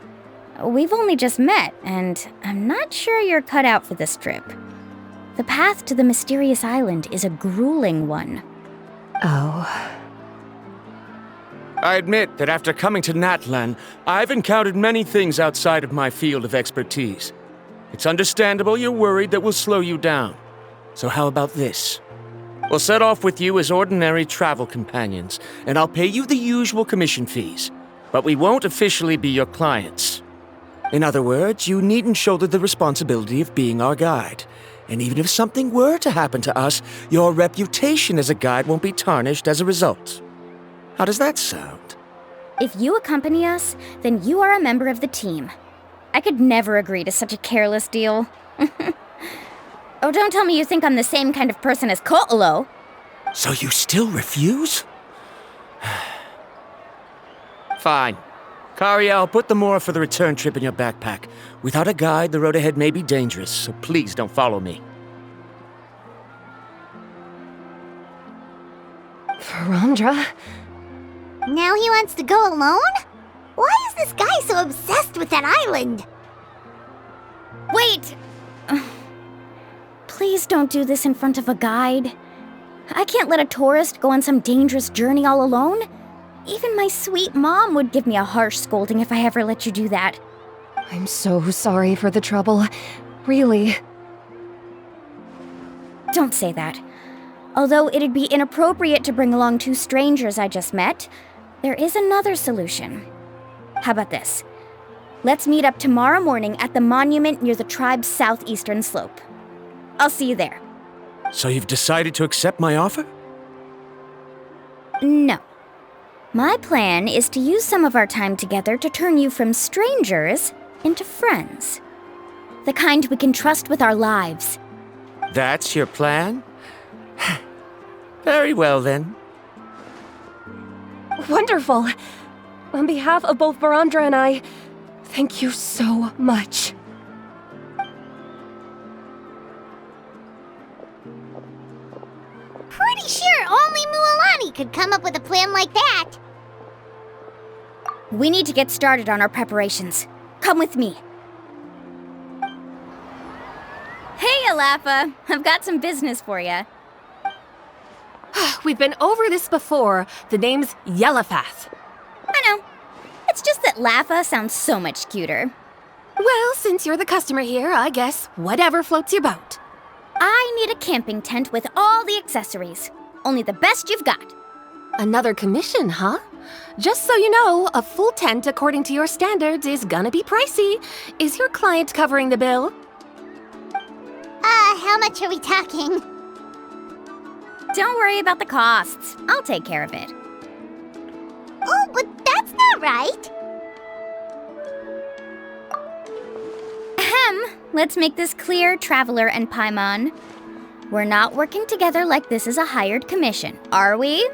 We've only just met, and I'm not sure you're cut out for this trip. The path to the mysterious island is a grueling one. Oh. I admit that after coming to Natlan, I've encountered many things outside of my field of expertise. It's understandable you're worried that we'll slow you down. So how about this? We'll set off with you as ordinary travel companions, and I'll pay you the usual commission fees. But we won't officially be your clients. In other words, you needn't shoulder the responsibility of being our guide. And even if something were to happen to us, your reputation as a guide won't be tarnished as a result. How does that sound? If you accompany us, then you are a member of the team. I could never agree to such a careless deal. Oh, don't tell me you think I'm the same kind of person as Ko'olo. So you still refuse? Fine. Kariel, put the Mora for the return trip in your backpack. Without a guide, the road ahead may be dangerous, so please don't follow me. Varamdra? Now he wants to go alone? Why is this guy so obsessed with that island? Wait! Please don't do this in front of a guide. I can't let a tourist go on some dangerous journey all alone. Even my sweet mom would give me a harsh scolding if I ever let you do that. I'm so sorry for the trouble. Really. Don't say that. Although it'd be inappropriate to bring along two strangers I just met, there is another solution. How about this? Let's meet up tomorrow morning at the monument near the tribe's southeastern slope. I'll see you there. So you've decided to accept my offer? No. My plan is to use some of our time together to turn you from strangers into friends. The kind we can trust with our lives. That's your plan? Very well, then. Wonderful. On behalf of both Varamdra and I, thank you so much. Pretty sure only Mualani could come up with a plan like that. We need to get started on our preparations. Come with me. Hey, Alafa. I've got some business for you. We've been over this before. The name's Yellowfath. I know. It's just that Lafa sounds so much cuter. Well, since you're the customer here, I guess whatever floats your boat. I need a camping tent with all the accessories. Only the best you've got. Another commission, huh? Just so you know, a full tent according to your standards is gonna be pricey. Is your client covering the bill? How much are we talking? Don't worry about the costs. I'll take care of it. Oh, but that's not right. Ahem. Let's make this clear, Traveler and Paimon. We're not working together like this is a hired commission, are we?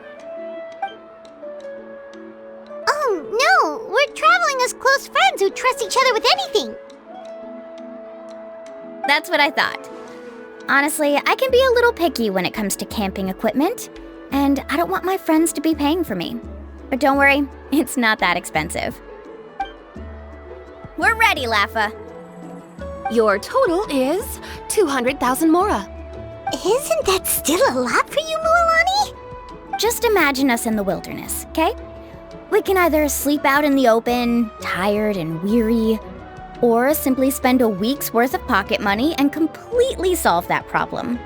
Oh, no. We're traveling as close friends who trust each other with anything. That's what I thought. Honestly, I can be a little picky when it comes to camping equipment, and I don't want my friends to be paying for me. But don't worry, it's not that expensive. We're ready, Lafa. Your total is 200,000 Mora. Isn't that still a lot for you, Mualani? Just imagine us in the wilderness, okay? We can either sleep out in the open, tired and weary, or simply spend a week's worth of pocket money and completely solve that problem.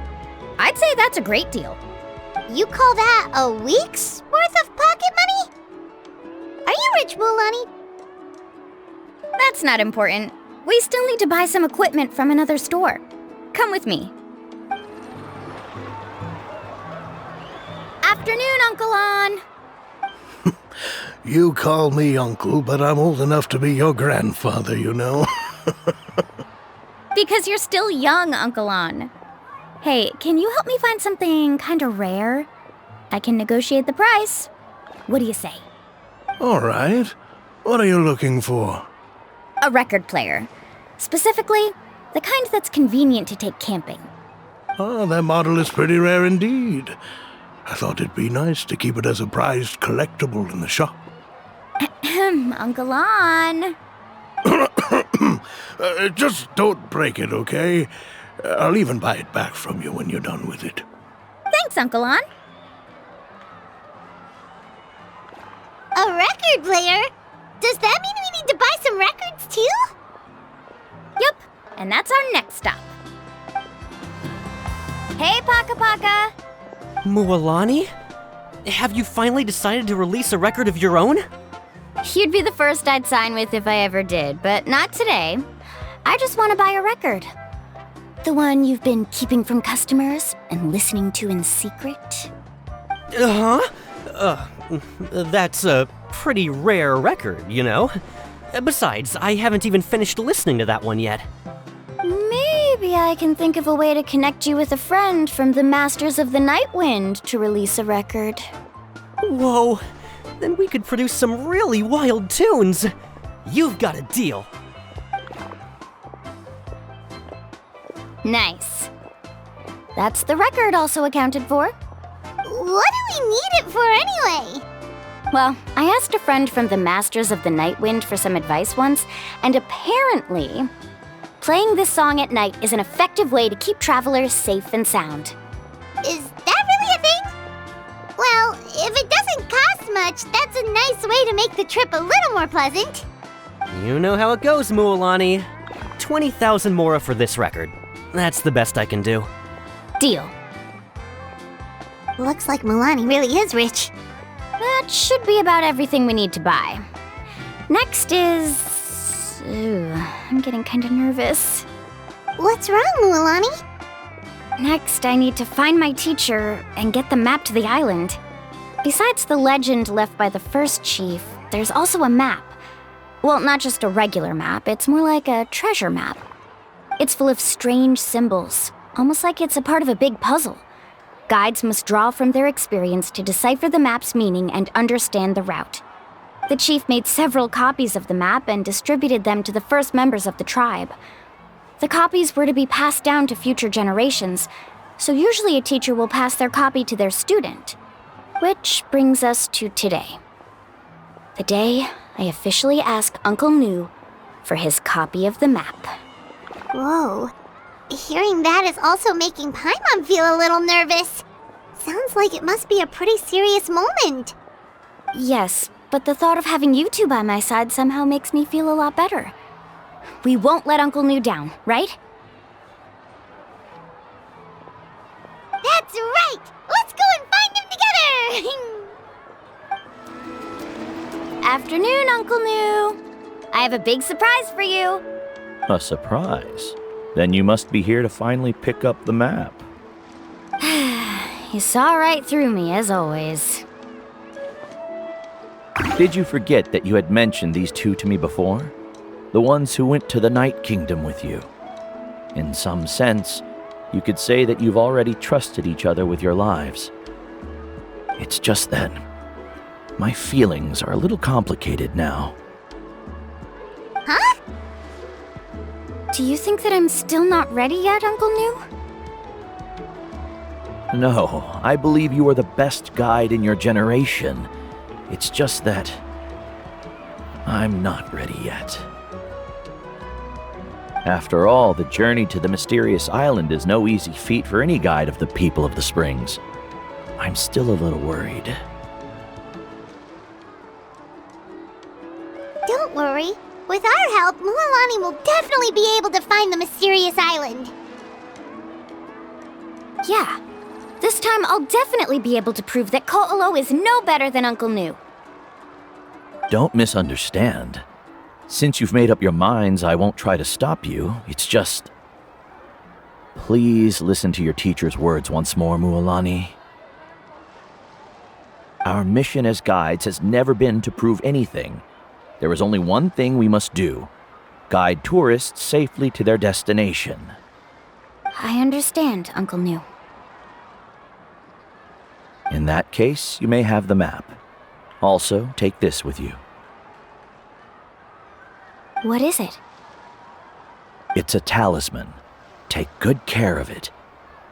I'd say that's a great deal. You call that a week's worth of pocket money? Are you rich, Mualani? That's not important. We still need to buy some equipment from another store. Come with me. Afternoon, Uncle On. You call me uncle, but I'm old enough to be your grandfather, you know. Because you're still young, Uncle On. Hey, can you help me find something kind of rare? I can negotiate the price. What do you say? All right. What are you looking for? A record player. Specifically, the kind that's convenient to take camping. Oh, that model is pretty rare indeed. I thought it'd be nice to keep it as a prized collectible in the shop. Uncle On. Just don't break it, okay? I'll even buy it back from you when you're done with it. Thanks, Uncle On. A record player? Does that mean we need to buy some records too? Yup, and that's our next stop. Hey, Paka Paka! Mualani? Have you finally decided to release a record of your own? You'd be the first I'd sign with if I ever did, but not today. I just want to buy a record. The one you've been keeping from customers and listening to in secret? That's a pretty rare record, you know? Besides, I haven't even finished listening to that one yet. Maybe I can think of a way to connect you with a friend from the Masters of the Night Wind to release a record. Whoa, then we could produce some really wild tunes. You've got a deal. Nice. That's the record also accounted for. What do we need it for anyway? Well, I asked a friend from the Masters of the Night Wind for some advice once, and apparently, playing this song at night is an effective way to keep travelers safe and sound. Is that really a thing? Well, if it doesn't cost much, that's a nice way to make the trip a little more pleasant. You know how it goes, Mualani. 20,000 mora for this record. That's the best I can do. Deal. Looks like Mualani really is rich. That should be about everything we need to buy. Next is... Ooh, I'm getting kind of nervous. What's wrong, Mualani? Next, I need to find my teacher and get the map to the island. Besides the legend left by the first chief, there's also a map. Well, not just a regular map, it's more like a treasure map. It's full of strange symbols, almost like it's a part of a big puzzle. Guides must draw from their experience to decipher the map's meaning and understand the route. The chief made several copies of the map and distributed them to the first members of the tribe. The copies were to be passed down to future generations, so usually a teacher will pass their copy to their student. Which brings us to today. The day I officially ask Uncle Nu for his copy of the map. Whoa. Hearing that is also making Paimon feel a little nervous. Sounds like it must be a pretty serious moment. Yes, but the thought of having you two by my side somehow makes me feel a lot better. We won't let Uncle Nu down, right? That's right! Let's go and find him together! Afternoon, Uncle Nu. I have a big surprise for you. A surprise? Then you must be here to finally pick up the map. You saw right through me, as always. Did you forget that you had mentioned these two to me before? The ones who went to the Night Kingdom with you. In some sense, you could say that you've already trusted each other with your lives. It's just that my feelings are a little complicated now. Huh? Do you think that I'm still not ready yet, Uncle Nu? No, I believe you are the best guide in your generation. It's just that I'm not ready yet. After all, the journey to the mysterious island is no easy feat for any guide of the people of the Springs. I'm still a little worried. Don't worry. With our help, Mualani will definitely be able to find the mysterious island. Yeah. This time I'll definitely be able to prove that Ko'olo is no better than Uncle Nu. Don't misunderstand. Since you've made up your minds, I won't try to stop you. It's just... Please listen to your teacher's words once more, Mualani. Our mission as guides has never been to prove anything. There is only one thing we must do: guide tourists safely to their destination. I understand, Uncle New. In that case, you may have the map. Also, take this with you. What is it? It's a talisman. Take good care of it.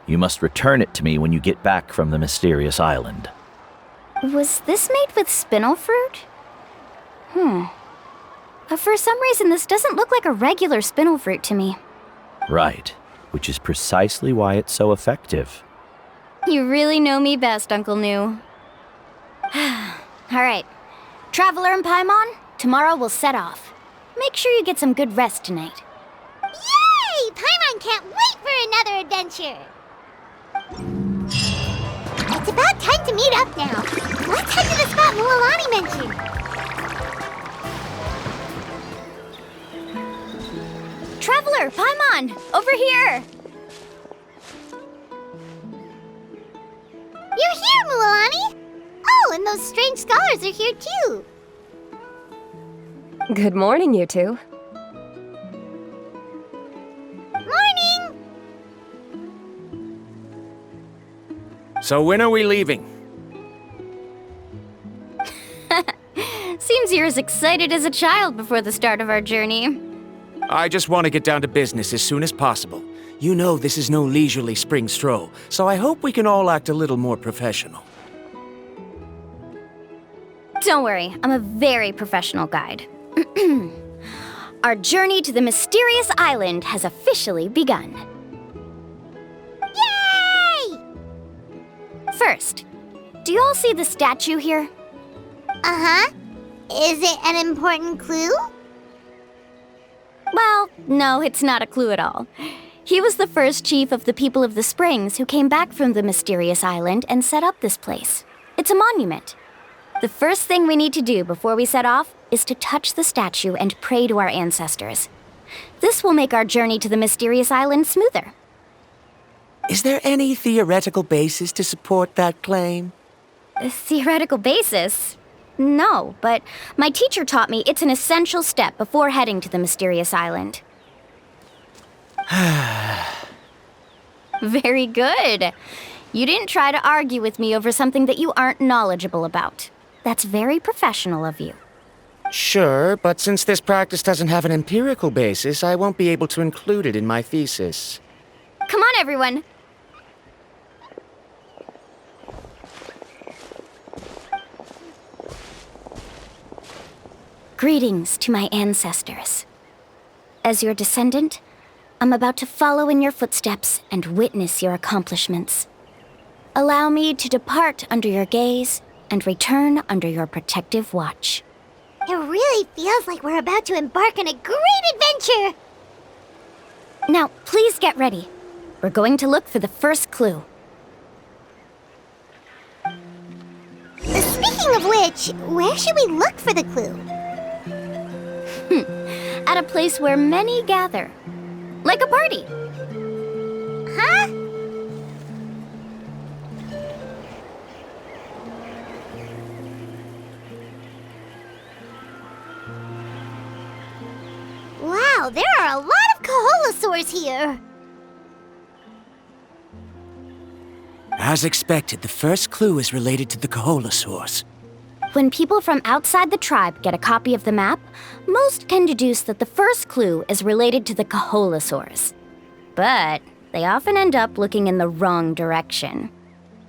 You must return it to me when you get back from the mysterious island. Was this made with spinel fruit? For some reason, this doesn't look like a regular spinel fruit to me. Right, which is precisely why it's so effective. You really know me best, Uncle New. All right. Traveler and Paimon, tomorrow we'll set off. Make sure you get some good rest tonight. Yay! Paimon can't wait for another adventure! It's about time to meet up now. Let's head to the spot Mualani mentioned. Traveler, Paimon, over here! You're here, Mualani! Oh, and those strange scholars are here too. Good morning, you two. Morning! So when are we leaving? Seems you're as excited as a child before the start of our journey. I just want to get down to business as soon as possible. You know this is no leisurely spring stroll, so I hope we can all act a little more professional. Don't worry, I'm a very professional guide. Our journey to the mysterious island has officially begun. Yay! First, do you all see the statue here? Uh-huh. Is it an important clue? Well, no, it's not a clue at all. He was the first chief of the people of the Springs who came back from the mysterious island and set up this place. It's a monument. The first thing we need to do before we set off is to touch the statue and pray to our ancestors. This will make our journey to the mysterious island smoother. Is there any theoretical basis to support that claim? A theoretical basis? No, but my teacher taught me it's an essential step before heading to the mysterious island. Very good. You didn't try to argue with me over something that you aren't knowledgeable about. That's very professional of you. Sure, but since this practice doesn't have an empirical basis, I won't be able to include it in my thesis. Come on, everyone. Greetings to my ancestors. As your descendant, I'm about to follow in your footsteps and witness your accomplishments. Allow me to depart under your gaze and return under your protective watch. It really feels like we're about to embark on a great adventure! Now, please get ready. We're going to look for the first clue. Speaking of which, where should we look for the clue? At a place where many gather. Like a party. Huh? Wow, there are a lot of Kaholosaurs here. As expected, the first clue is related to the Kaholosaurs. When people from outside the tribe get a copy of the map, most can deduce that the first clue is related to the Kaholosaurs. But they often end up looking in the wrong direction.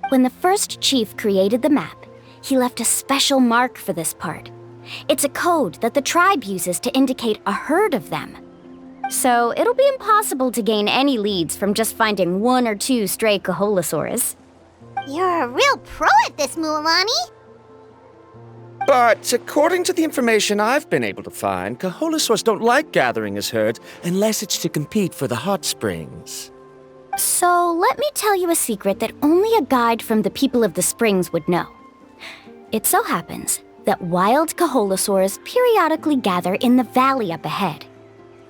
When the first chief created the map, he left a special mark for this part. It's a code that the tribe uses to indicate a herd of them. So it'll be impossible to gain any leads from just finding one or two stray Kaholosaurs. You're a real pro at this, Mualani. But according to the information I've been able to find, Kaholosaurs don't like gathering as herds unless it's to compete for the hot springs. So let me tell you a secret that only a guide from the people of the springs would know. It so happens that wild Kaholosaurs periodically gather in the valley up ahead.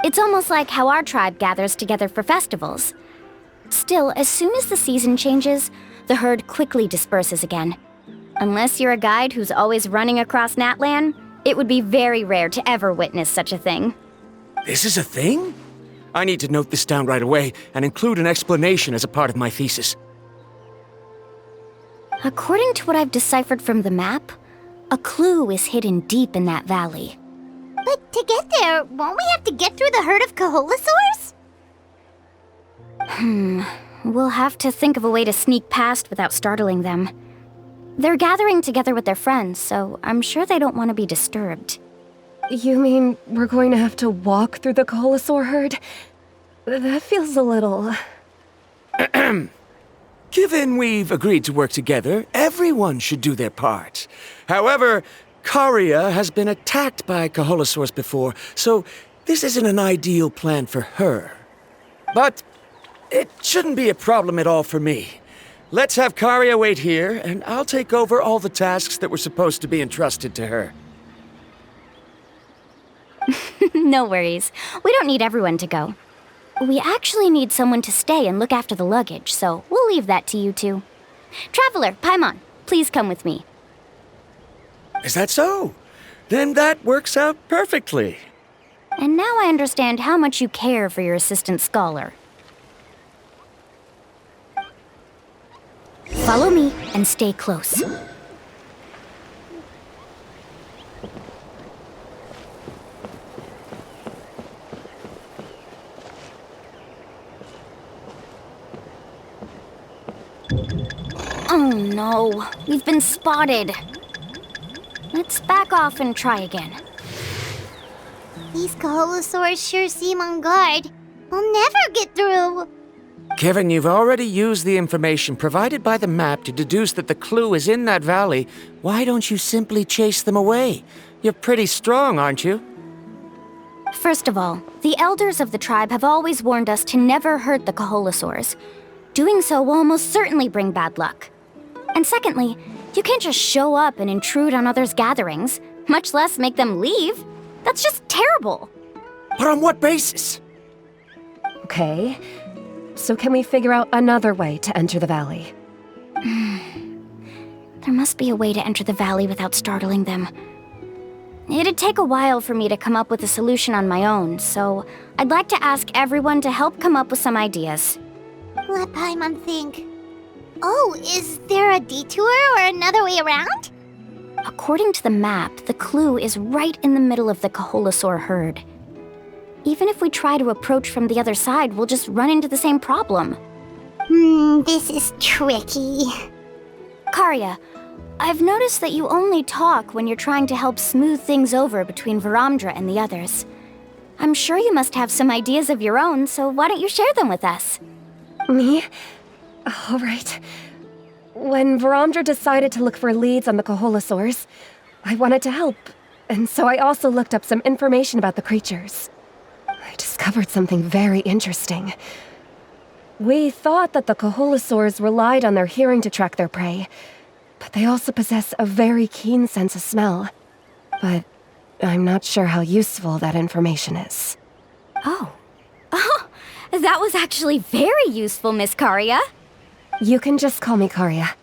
It's almost like how our tribe gathers together for festivals. Still, as soon as the season changes, the herd quickly disperses again. Unless you're a guide who's always running across Natlan, it would be very rare to ever witness such a thing. This is a thing? I need to note this down right away and include an explanation as a part of my thesis. According to what I've deciphered from the map, a clue is hidden deep in that valley. But to get there, won't we have to get through the herd of Coholosaurs? We'll have to think of a way to sneak past without startling them. They're gathering together with their friends, so I'm sure they don't want to be disturbed. You mean we're going to have to walk through the Coholosaur herd? That feels a little... Given we've agreed to work together, everyone should do their part. However, Karia has been attacked by Coholosaurs before, so this isn't an ideal plan for her. But it shouldn't be a problem at all for me. Let's have Karia wait here, and I'll take over all the tasks that were supposed to be entrusted to her. No worries. We don't need everyone to go. We actually need someone to stay and look after the luggage, so we'll leave that to you two. Traveler, Paimon, please come with me. Is that so? Then that works out perfectly. And now I understand how much you care for your assistant scholar. Follow me and stay close. Oh no, we've been spotted. Let's back off and try again. These Coholosaurs sure seem on guard. We'll never get through. Kevin, you've already used the information provided by the map to deduce that the clue is in that valley. Why don't you simply chase them away? You're pretty strong, aren't you? First of all, the elders of the tribe have always warned us to never hurt the Coholosaurs. Doing so will almost certainly bring bad luck. And secondly, you can't just show up and intrude on others' gatherings, much less make them leave. That's just terrible. But on what basis? Okay, so can we figure out another way to enter the valley? There must be a way to enter the valley without startling them. It'd take a while for me to come up with a solution on my own, so I'd like to ask everyone to help come up with some ideas. Let Paimon think. Oh, is there a detour or another way around? According to the map, the clue is right in the middle of the Coholosaur herd. Even if we try to approach from the other side, we'll just run into the same problem. This is tricky. Karia, I've noticed that you only talk when you're trying to help smooth things over between Varamdra and the others. I'm sure you must have some ideas of your own, so why don't you share them with us? Me? All right. When Varamdra decided to look for leads on the Coholosaurs, I wanted to help, and so I also looked up some information about the creatures. I discovered something very interesting. We thought that the Coholosaurs relied on their hearing to track their prey, but they also possess a very keen sense of smell. But I'm not sure how useful that information is. Oh, that was actually very useful, Miss Karia. You can just call me Karia.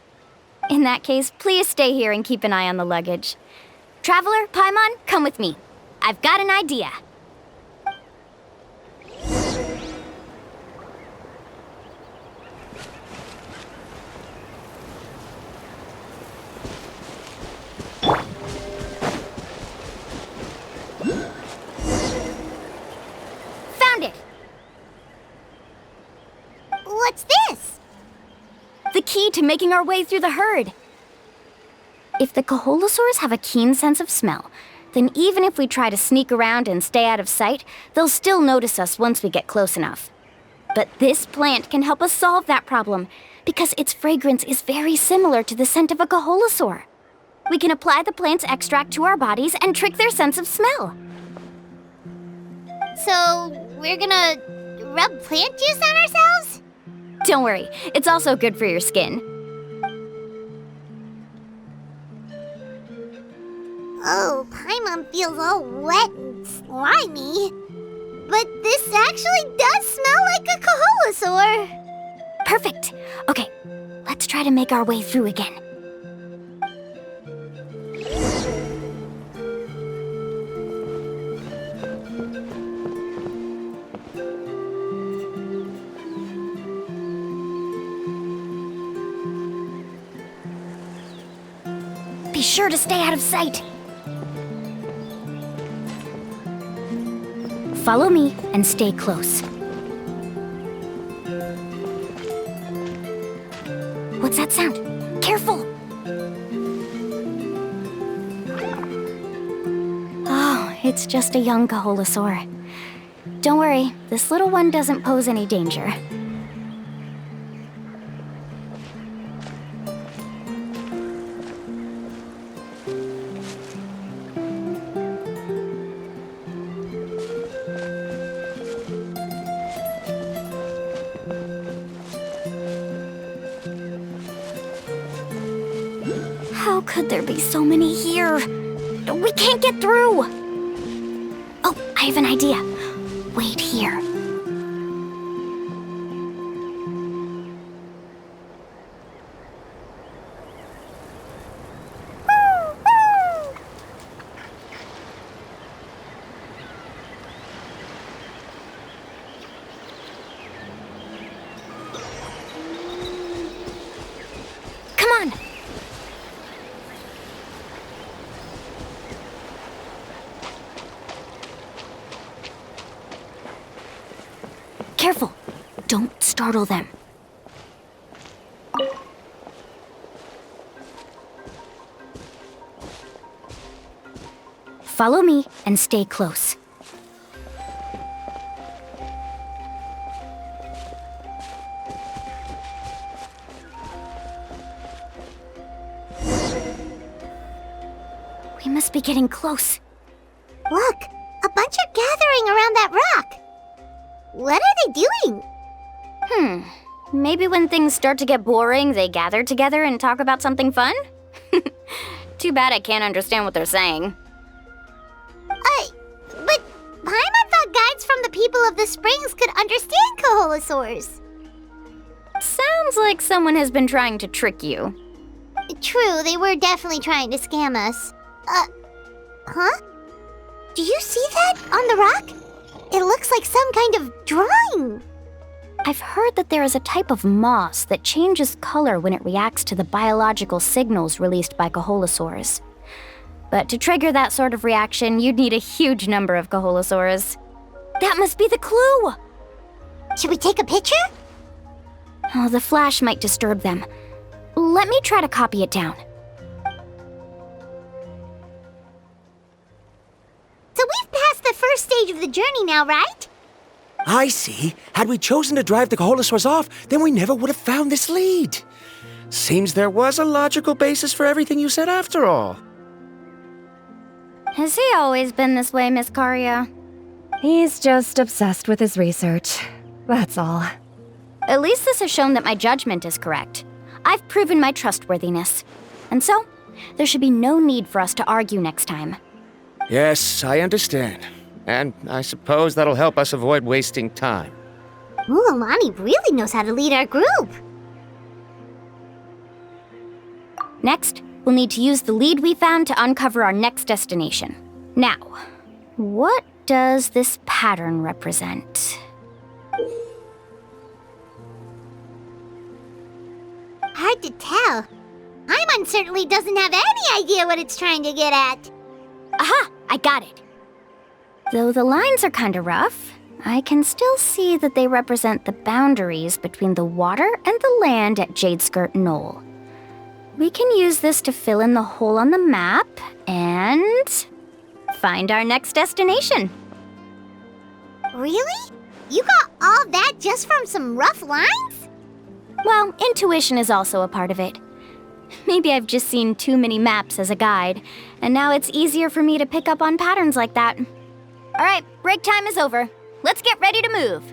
In that case, please stay here and keep an eye on the luggage. Traveler, Paimon, come with me. I've got an idea. Found it! What's this? The key to making our way through the herd. If the Coholosaurs have a keen sense of smell, then even if we try to sneak around and stay out of sight, they'll still notice us once we get close enough. But this plant can help us solve that problem, because its fragrance is very similar to the scent of a Coholosaur. We can apply the plant's extract to our bodies and trick their sense of smell. So, we're gonna rub plant juice on ourselves? Don't worry, it's also good for your skin. Oh, Paimon feels all wet and slimy. But this actually does smell like a Coholosaur. Perfect. Okay, let's try to make our way through again. sure to stay out of sight. Follow me and stay close. What's that sound? Careful! Oh, it's just a young Kaholasaur. Don't worry, this little one doesn't pose any danger. How could there be so many here? We can't get through! Oh, I have an idea. Wait here. Come on! Careful! Don't startle them. Follow me and stay close. We must be getting close. Look, a bunch are gathering around that rock. What are they doing? Maybe when things start to get boring, they gather together and talk about something fun? Too bad I can't understand what they're saying. But Paimon thought guides from the people of the springs could understand Kaholasaurs. Sounds like someone has been trying to trick you. True, they were definitely trying to scam us. Huh? Do you see that on the rock? It looks like some kind of drawing. I've heard that there is a type of moss that changes color when it reacts to the biological signals released by Kaholasaurs. But to trigger that sort of reaction, you'd need a huge number of Kaholasaurs. That must be the clue! Should we take a picture? Oh, the flash might disturb them. Let me try to copy it down. So we've passed the first stage of the journey now, right? I see. Had we chosen to drive the Kaholasaurs off, then we never would have found this lead. Seems there was a logical basis for everything you said after all. Has he always been this way, Miss Karia? He's just obsessed with his research. That's all. At least this has shown that my judgment is correct. I've proven my trustworthiness. And so, there should be no need for us to argue next time. Yes, I understand. And I suppose that'll help us avoid wasting time. Alani really knows how to lead our group. Next, we'll need to use the lead we found to uncover our next destination. Now, what does this pattern represent? Hard to tell. Paimon certainly doesn't have any idea what it's trying to get at. Aha! I got it. Though the lines are kinda rough, I can still see that they represent the boundaries between the water and the land at Jadeskirt Knoll. We can use this to fill in the hole on the map and find our next destination. Really? You got all that just from some rough lines? Well, intuition is also a part of it. Maybe I've just seen too many maps as a guide, and now it's easier for me to pick up on patterns like that. All right, break time is over. Let's get ready to move.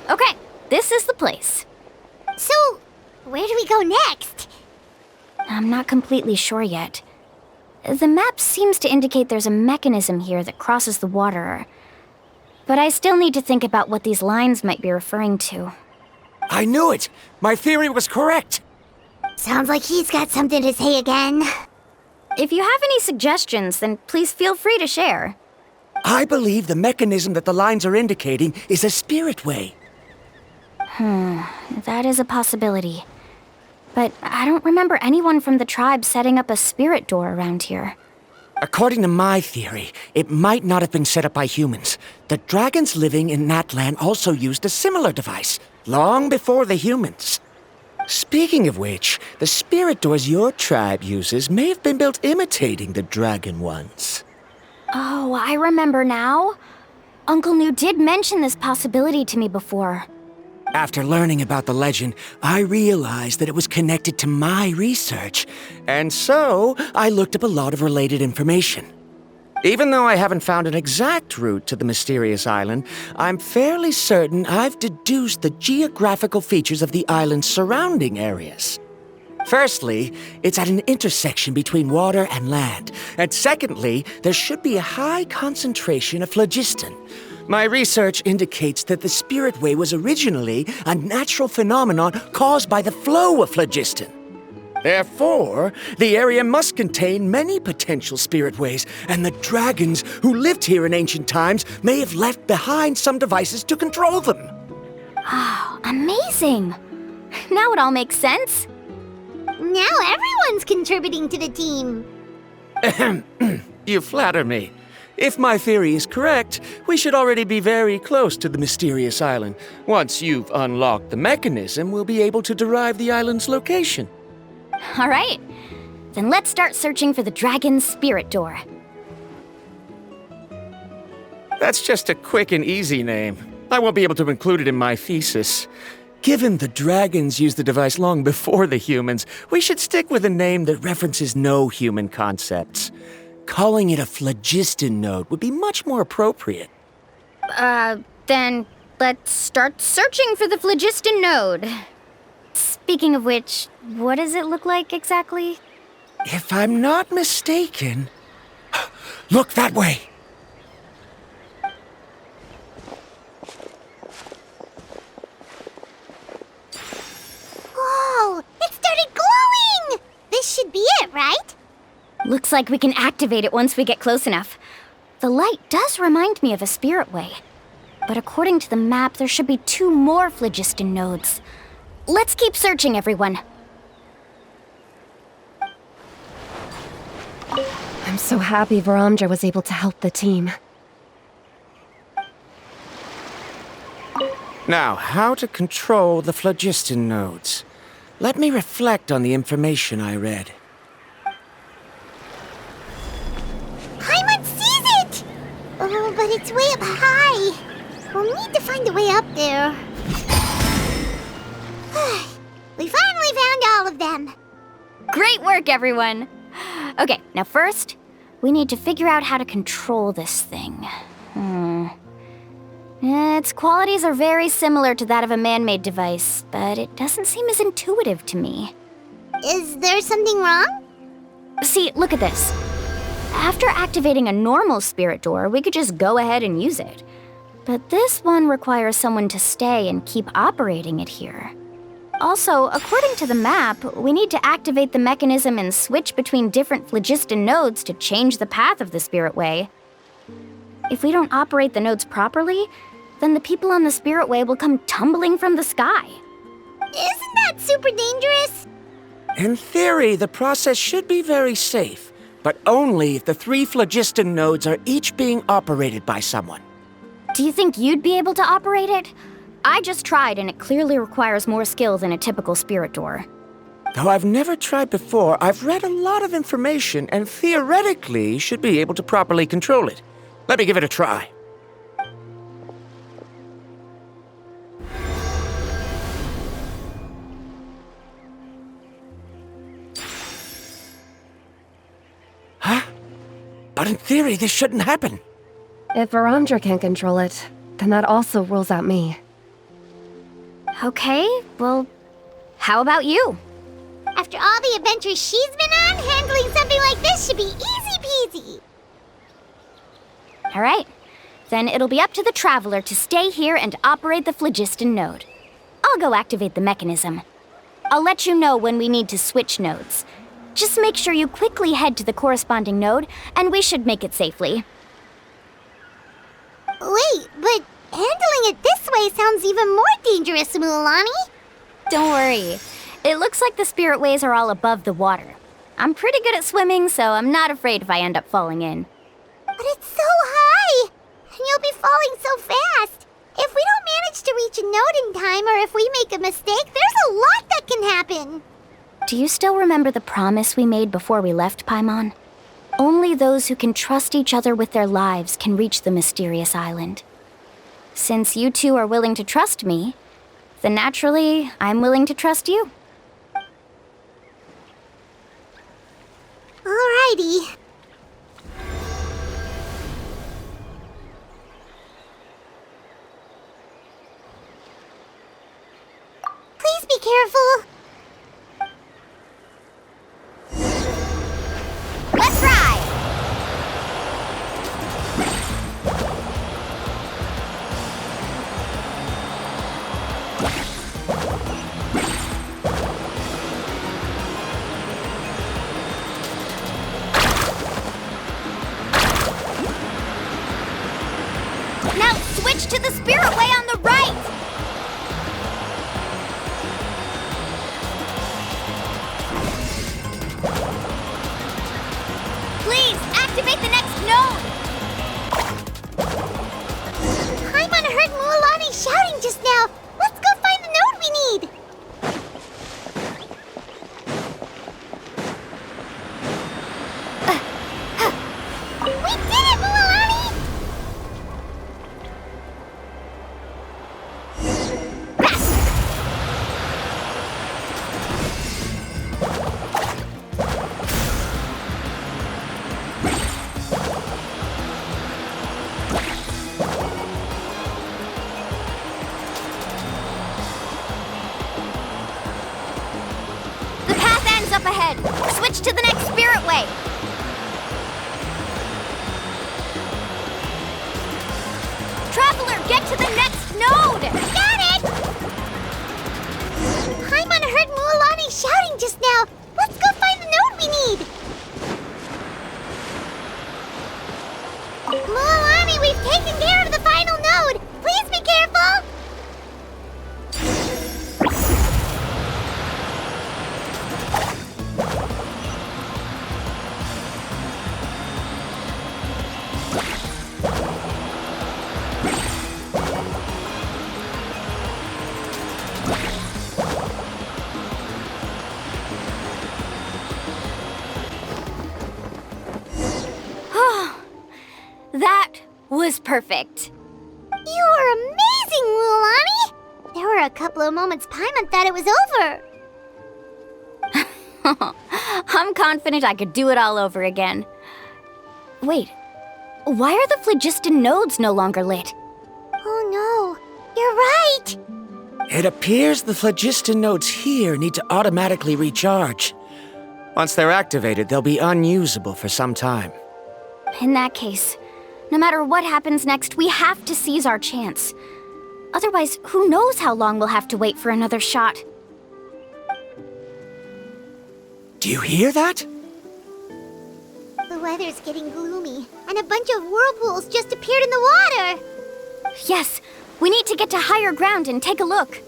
Okay, this is the place. So, where do we go next? I'm not completely sure yet. The map seems to indicate there's a mechanism here that crosses the water. But I still need to think about what these lines might be referring to. I knew it! My theory was correct! Sounds like he's got something to say again. If you have any suggestions, then please feel free to share. I believe the mechanism that the lines are indicating is a spirit way. That is a possibility. but I don't remember anyone from the tribe setting up a spirit door around here. According to my theory, it might not have been set up by humans. The dragons living in Natlan also used a similar device, long before the humans. Speaking of which, the spirit doors your tribe uses may have been built imitating the dragon ones. Oh, I remember now. Uncle New did mention this possibility to me before. After learning about the legend, I realized that it was connected to my research, and so I looked up a lot of related information. Even though I haven't found an exact route to the mysterious island, I'm fairly certain I've deduced the geographical features of the island's surrounding areas. Firstly, it's at an intersection between water and land, and secondly, there should be a high concentration of phlogiston. My research indicates that the Spirit Way was originally a natural phenomenon caused by the flow of phlogiston. Therefore, the area must contain many potential spirit ways, and the dragons who lived here in ancient times may have left behind some devices to control them. Oh, amazing! Now it all makes sense. Now everyone's contributing to the team. You flatter me. If my theory is correct, we should already be very close to the mysterious island. Once you've unlocked the mechanism, we'll be able to derive the island's location. All right. Then let's start searching for the dragon's spirit door. That's just a quick and easy name. I won't be able to include it in my thesis. Given the dragons used the device long before the humans, we should stick with a name that references no human concepts. Calling it a phlogiston node would be much more appropriate. Then let's start searching for the phlogiston node. Speaking of which, what does it look like exactly? If I'm not mistaken... Look that way! Whoa! It started glowing! This should be it, right? Looks like we can activate it once we get close enough. The light does remind me of a spirit way. But according to the map, there should be 2 more phlogiston nodes. Let's keep searching, everyone. I'm so happy Varamdra was able to help the team. Now, how to control the phlogiston nodes. Let me reflect on the information I read. Paimon sees it! Oh, but it's way up high. We'll need to find a way up there. We finally found all of them. Great work, everyone! Okay, now first, we need to figure out how to control this thing. Its qualities are very similar to that of a man-made device, but it doesn't seem as intuitive to me. Is there something wrong? See, look at this. After activating a normal spirit door, we could just go ahead and use it. But this one requires someone to stay and keep operating it here. Also, according to the map, we need to activate the mechanism and switch between different phlogiston nodes to change the path of the spirit way. If we don't operate the nodes properly, then the people on the spirit way will come tumbling from the sky. Isn't that super dangerous? In theory, the process should be very safe, but only if the 3 phlogiston nodes are each being operated by someone. Do you think you'd be able to operate it? I just tried, and it clearly requires more skill than a typical spirit door. Though I've never tried before, I've read a lot of information and theoretically should be able to properly control it. Let me give it a try. Huh? But in theory, this shouldn't happen. If Varamdra can't control it, then that also rules out me. Okay, well, how about you? After all the adventures she's been on, handling something like this should be easy peasy. All right, then it'll be up to the Traveler to stay here and operate the phlogiston node. I'll go activate the mechanism. I'll let you know when we need to switch nodes. Just make sure you quickly head to the corresponding node, and we should make it safely. Wait, but handling it this way sounds even more dangerous, Mualani. Don't worry. It looks like the spirit ways are all above the water. I'm pretty good at swimming, so I'm not afraid if I end up falling in. But it's so high! And you'll be falling so fast! If we don't manage to reach a node in time, or if we make a mistake, there's a lot that can happen! Do you still remember the promise we made before we left, Paimon? Only those who can trust each other with their lives can reach the mysterious island. Since you two are willing to trust me, then naturally, I'm willing to trust you. Alrighty. Please be careful. Let's ride! Now switch to the spirit way on the right! Please, activate the next node! Paimon heard Mualani shouting just now. Let's go find the node we need. We did it, Mualani! The path ends up ahead. Switch to the next spirit way. Traveler, get to the next node! Got it! Paimon heard Mualani shouting just now. Let's go find the node we need. Mualani, we've taken care of the final node. Please be careful. That was perfect. You were amazing, Mualani. There were a couple of moments Paimon thought it was over. I'm confident I could do it all over again. Wait, why are the phlogiston nodes no longer lit? Oh no, you're right. It appears the phlogiston nodes here need to automatically recharge. Once they're activated, they'll be unusable for some time. In that case, no matter what happens next, we have to seize our chance. Otherwise, who knows how long we'll have to wait for another shot. Do you hear that? The weather's getting gloomy, and a bunch of whirlpools just appeared in the water. Yes, we need to get to higher ground and take a look.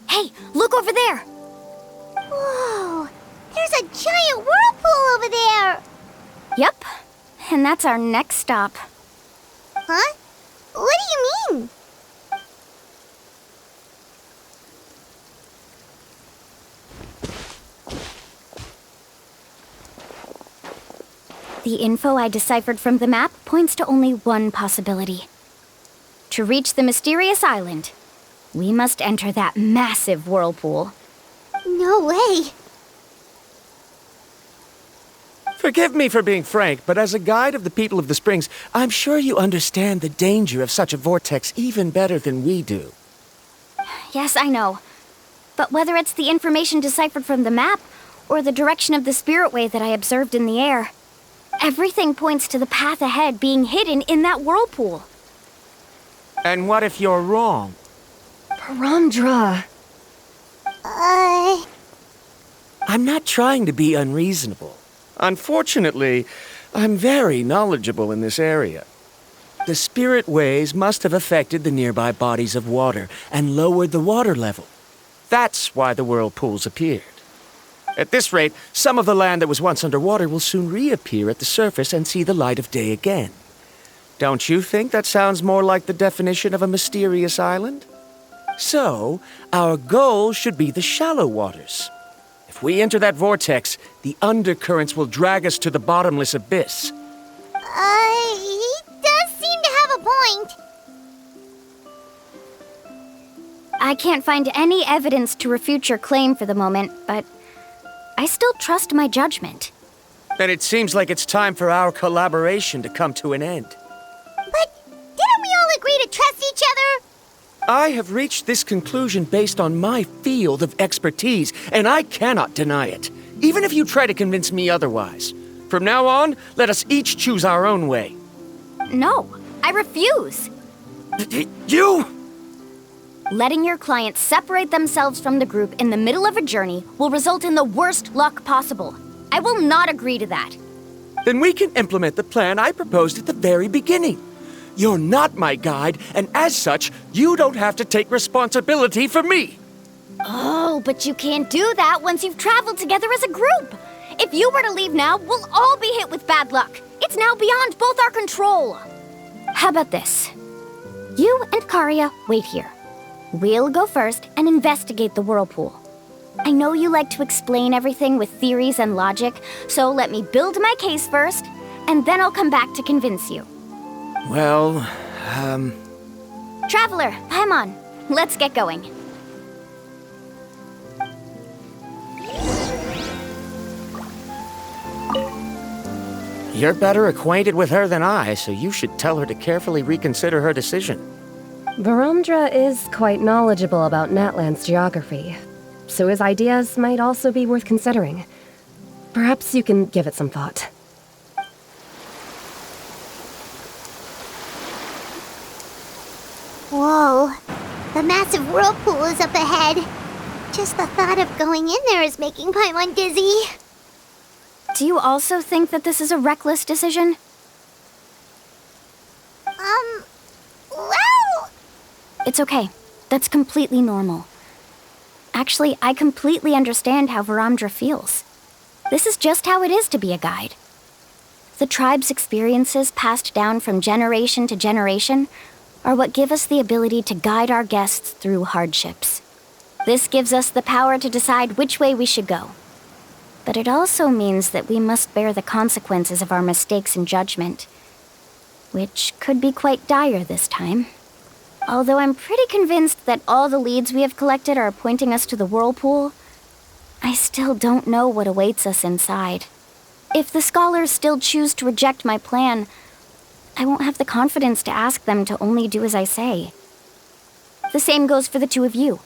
Hey, look over there! Whoa, there's a giant whirlpool over there. Yep, and that's our next stop. Huh? What do you mean? The info I deciphered from the map points to only one possibility. To reach the mysterious island, we must enter that massive whirlpool. No way. Forgive me for being frank, but as a guide of the people of the Springs, I'm sure you understand the danger of such a vortex even better than we do. Yes, I know. But whether it's the information deciphered from the map, or the direction of the spirit way that I observed in the air, everything points to the path ahead being hidden in that whirlpool. And what if you're wrong? Paramdra. I'm not trying to be unreasonable. Unfortunately, I'm very knowledgeable in this area. The spirit waves must have affected the nearby bodies of water and lowered the water level. That's why the whirlpools appeared. At this rate, some of the land that was once underwater will soon reappear at the surface and see the light of day again. Don't you think that sounds more like the definition of a mysterious island? So, our goal should be the shallow waters. If we enter that vortex, the undercurrents will drag us to the bottomless abyss. He does seem to have a point. I can't find any evidence to refute your claim for the moment, but I still trust my judgment. Then it seems like it's time for our collaboration to come to an end. But didn't we all agree to trust each other? I have reached this conclusion based on my field of expertise, and I cannot deny it, even if you try to convince me otherwise. From now on, let us each choose our own way. No, I refuse. You! Letting your clients separate themselves from the group in the middle of a journey will result in the worst luck possible. I will not agree to that. Then we can implement the plan I proposed at the very beginning. You're not my guide, and as such, you don't have to take responsibility for me. Oh, but you can't do that once you've traveled together as a group. If you were to leave now, we'll all be hit with bad luck. It's now beyond both our control. How about this? You and Karia wait here. We'll go first and investigate the whirlpool. I know you like to explain everything with theories and logic, so let me build my case first, and then I'll come back to convince you. Well, Traveler, Paimon, let's get going. You're better acquainted with her than I, so you should tell her to carefully reconsider her decision. Baramdra is quite knowledgeable about Natlan's geography, so his ideas might also be worth considering. Perhaps you can give it some thought. Whoa, the massive whirlpool is up ahead. Just the thought of going in there is making Paimon dizzy. Do you also think that this is a reckless decision? Well... It's okay. That's completely normal. Actually, I completely understand how Varamdra feels. This is just how it is to be a guide. The tribe's experiences passed down from generation to generation are what give us the ability to guide our guests through hardships. This gives us the power to decide which way we should go. But it also means that we must bear the consequences of our mistakes and judgment, which could be quite dire this time. Although I'm pretty convinced that all the leads we have collected are pointing us to the whirlpool, I still don't know what awaits us inside. If the scholars still choose to reject my plan, I won't have the confidence to ask them to only do as I say. The same goes for the two of you.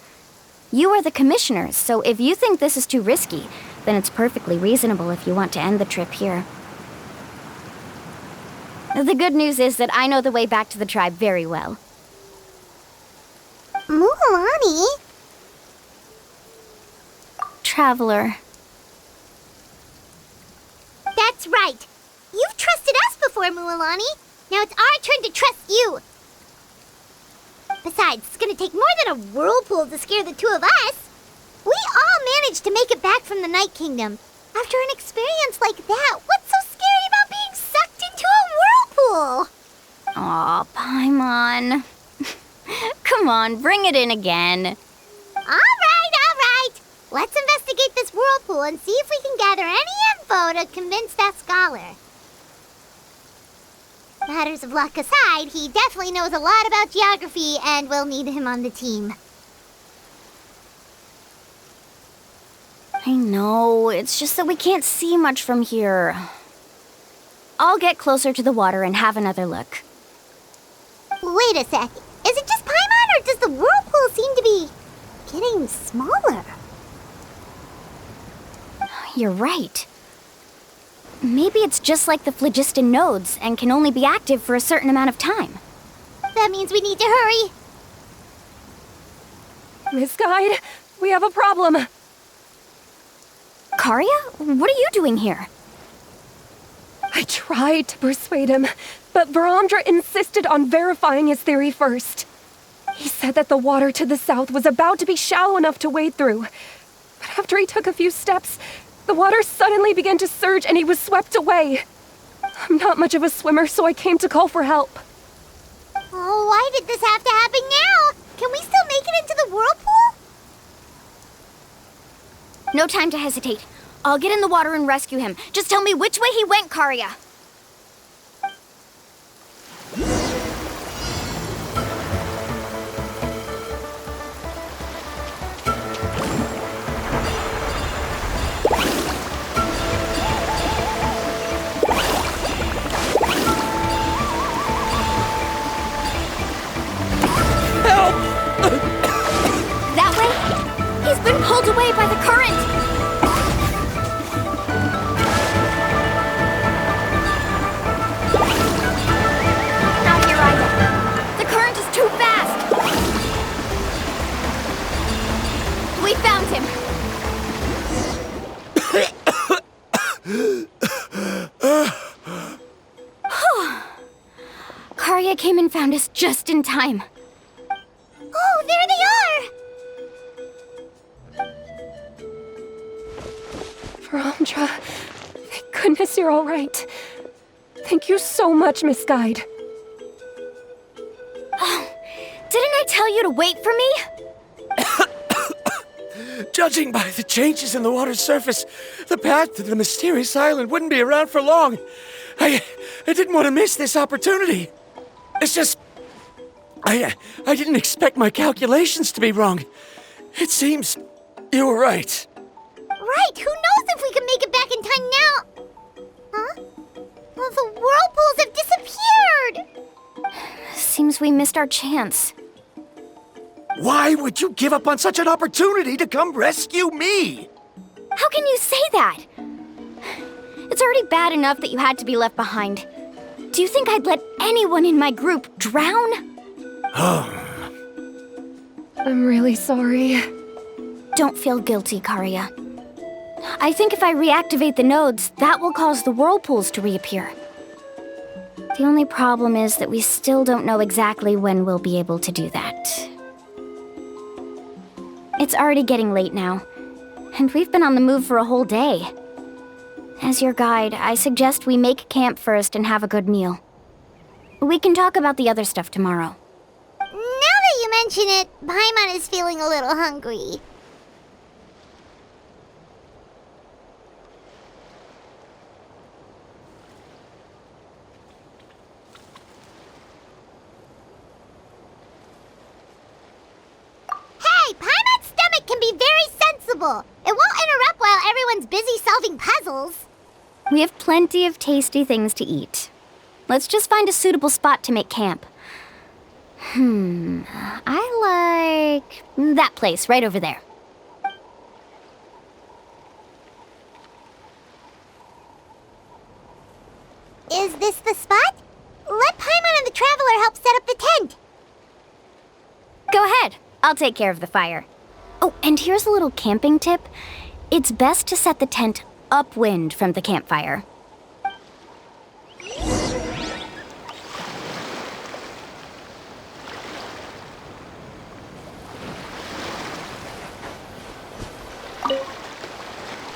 You are the commissioners, so if you think this is too risky, then it's perfectly reasonable if you want to end the trip here. The good news is that I know the way back to the tribe very well. Mualani? Traveler. That's right. You've trusted us before, Mualani. Now it's our turn to trust you. Besides, it's gonna take more than a whirlpool to scare the two of us. We all managed to make it back from the Night Kingdom. After an experience like that, what's so scary about being sucked into a whirlpool? Aw, Paimon. Come on, bring it in again. All right. Let's investigate this whirlpool and see if we can gather any info to convince that scholar. Matters of luck aside, he definitely knows a lot about geography, and we'll need him on the team. I know, it's just that we can't see much from here. I'll get closer to the water and have another look. Wait a sec. Is it just Paimon, or does the whirlpool seem to be getting smaller? You're right. Maybe it's just like the phlogiston nodes and can only be active for a certain amount of time. That means we need to hurry. Miss Guide, we have a problem. Karia? What are you doing here? I tried to persuade him, but Varamdra insisted on verifying his theory first. He said that the water to the south was about to be shallow enough to wade through. But after he took a few steps, the water suddenly began to surge and he was swept away. I'm not much of a swimmer, so I came to call for help. Oh, why did this have to happen now? Can we still make it into the whirlpool? No time to hesitate. I'll get in the water and rescue him. Just tell me which way he went, Karia. That way? He's been pulled away by the current! Not here either. The current is too fast! We found him! Karia came and found us just in time. Oh, there they are! Varamdra, thank goodness you're all right. Thank you so much, Miss Guide. Oh, didn't I tell you to wait for me? Judging by the changes in the water's surface, the path to the mysterious island wouldn't be around for long. I didn't want to miss this opportunity. It's just... I didn't expect my calculations to be wrong. It seems you were right. Right, who knows if we can make it back in time now? Huh? Well, the whirlpools have disappeared! Seems we missed our chance. Why would you give up on such an opportunity to come rescue me? How can you say that? It's already bad enough that you had to be left behind. Do you think I'd let anyone in my group drown? I'm really sorry. Don't feel guilty, Karia. I think if I reactivate the nodes, that will cause the whirlpools to reappear. The only problem is that we still don't know exactly when we'll be able to do that. It's already getting late now, and we've been on the move for a whole day. As your guide, I suggest we make camp first and have a good meal. We can talk about the other stuff tomorrow. Now that you mention it, Paimon is feeling a little hungry. Hey, Paimon's stomach can be very sensible. It won't interrupt while everyone's busy solving puzzles. We have plenty of tasty things to eat. Let's just find a suitable spot to make camp. I like that place right over there. Is this the spot? Let Paimon and the Traveler help set up the tent. Go ahead. I'll take care of the fire. Oh, and here's a little camping tip. It's best to set the tent upwind from the campfire.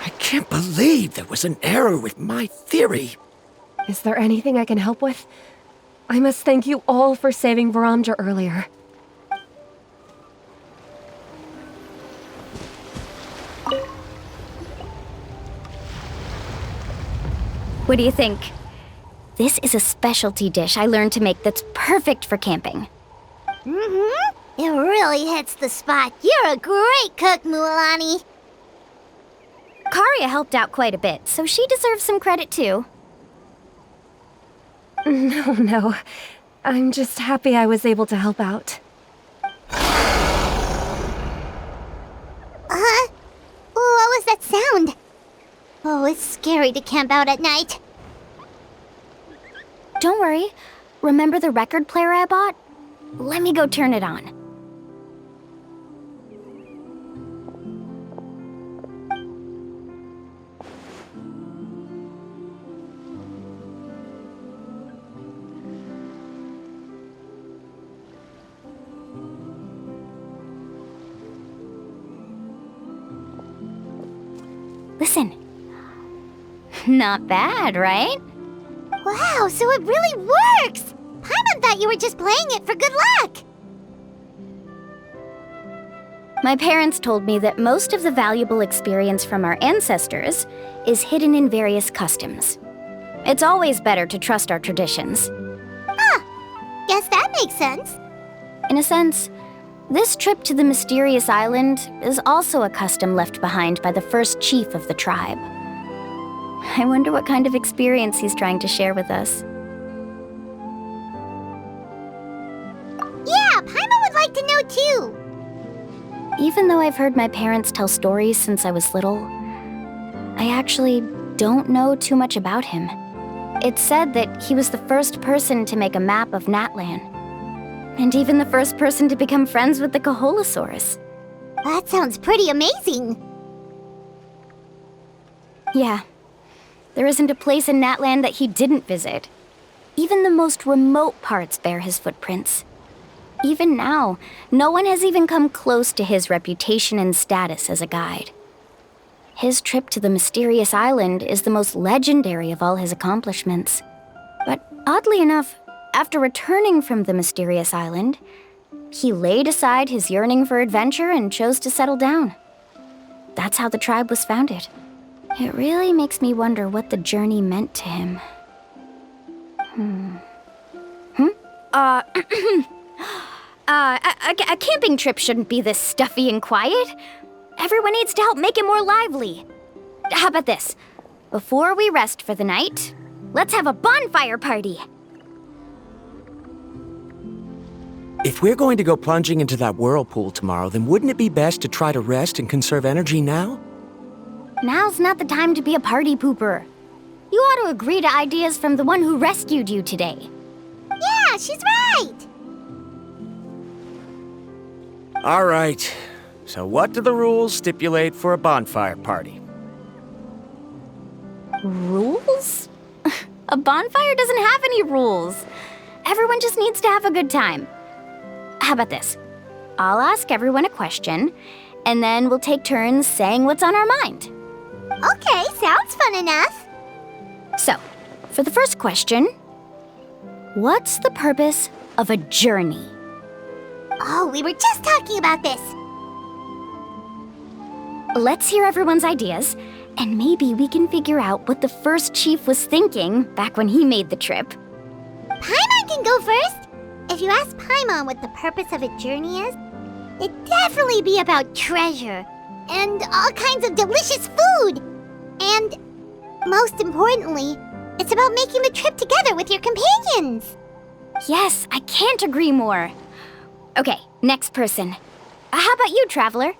I can't believe there was an error with my theory. Is there anything I can help with? I must thank you all for saving Varamdra earlier. What do you think? This is a specialty dish I learned to make that's perfect for camping. Mm-hmm. It really hits the spot. You're a great cook, Mualani. Karia helped out quite a bit, so she deserves some credit too. No. I'm just happy I was able to help out. Huh? What was that sound? Oh, it's scary to camp out at night. Don't worry. Remember the record player I bought? Let me go turn it on. Not bad, right? Wow, so it really works! Paimon thought you were just playing it for good luck! My parents told me that most of the valuable experience from our ancestors is hidden in various customs. It's always better to trust our traditions. Guess that makes sense. In a sense, this trip to the mysterious island is also a custom left behind by the first chief of the tribe. I wonder what kind of experience he's trying to share with us. Yeah, Paimon would like to know too. Even though I've heard my parents tell stories since I was little, I actually don't know too much about him. It's said that he was the first person to make a map of Natlan, and even the first person to become friends with the Kaholosaurus. That sounds pretty amazing. Yeah, there isn't a place in Natlan that he didn't visit. Even the most remote parts bear his footprints. Even now, no one has even come close to his reputation and status as a guide. His trip to the mysterious island is the most legendary of all his accomplishments. But oddly enough, after returning from the mysterious island, he laid aside his yearning for adventure and chose to settle down. That's how the tribe was founded. It really makes me wonder what the journey meant to him. A camping trip shouldn't be this stuffy and quiet. Everyone needs to help make it more lively. How about this? Before we rest for the night, let's have a bonfire party. If we're going to go plunging into that whirlpool tomorrow, then wouldn't it be best to try to rest and conserve energy now? Now's not the time to be a party pooper. You ought to agree to ideas from the one who rescued you today. Yeah, she's right! All right. So what do the rules stipulate for a bonfire party? Rules? A bonfire doesn't have any rules. Everyone just needs to have a good time. How about this? I'll ask everyone a question, and then we'll take turns saying what's on our mind. Okay, sounds fun enough. So, for the first question, what's the purpose of a journey? Oh, we were just talking about this. Let's hear everyone's ideas, and maybe we can figure out what the first chief was thinking back when he made the trip. Paimon can go first. If you ask Paimon what the purpose of a journey is, it'd definitely be about treasure and all kinds of delicious food. And most importantly, it's about making the trip together with your companions. Yes, I can't agree more. Okay, next person. How about you, Traveler?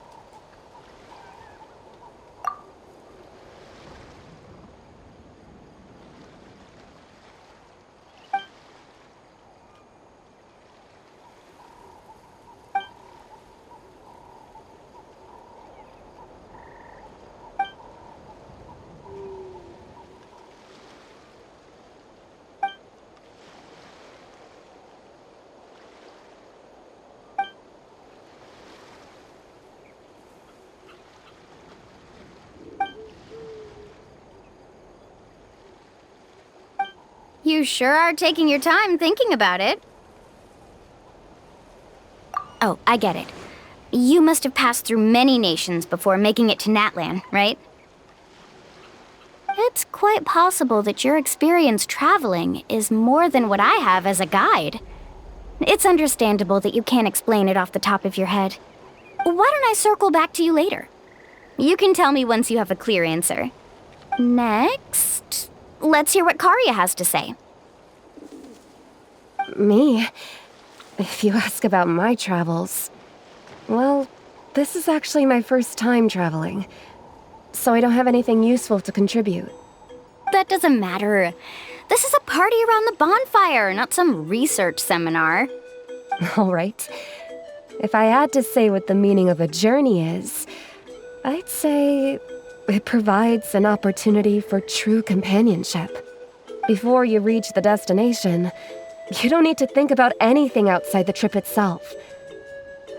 You sure are taking your time thinking about it. Oh, I get it. You must have passed through many nations before making it to Natlan, right? It's quite possible that your experience traveling is more than what I have as a guide. It's understandable that you can't explain it off the top of your head. Why don't I circle back to you later? You can tell me once you have a clear answer. Next, let's hear what Karya has to say. Me? If you ask about my travels, well, this is actually my first time traveling, so I don't have anything useful to contribute. That doesn't matter. This is a party around the bonfire, not some research seminar. All right. If I had to say what the meaning of a journey is, I'd say it provides an opportunity for true companionship. Before you reach the destination, you don't need to think about anything outside the trip itself.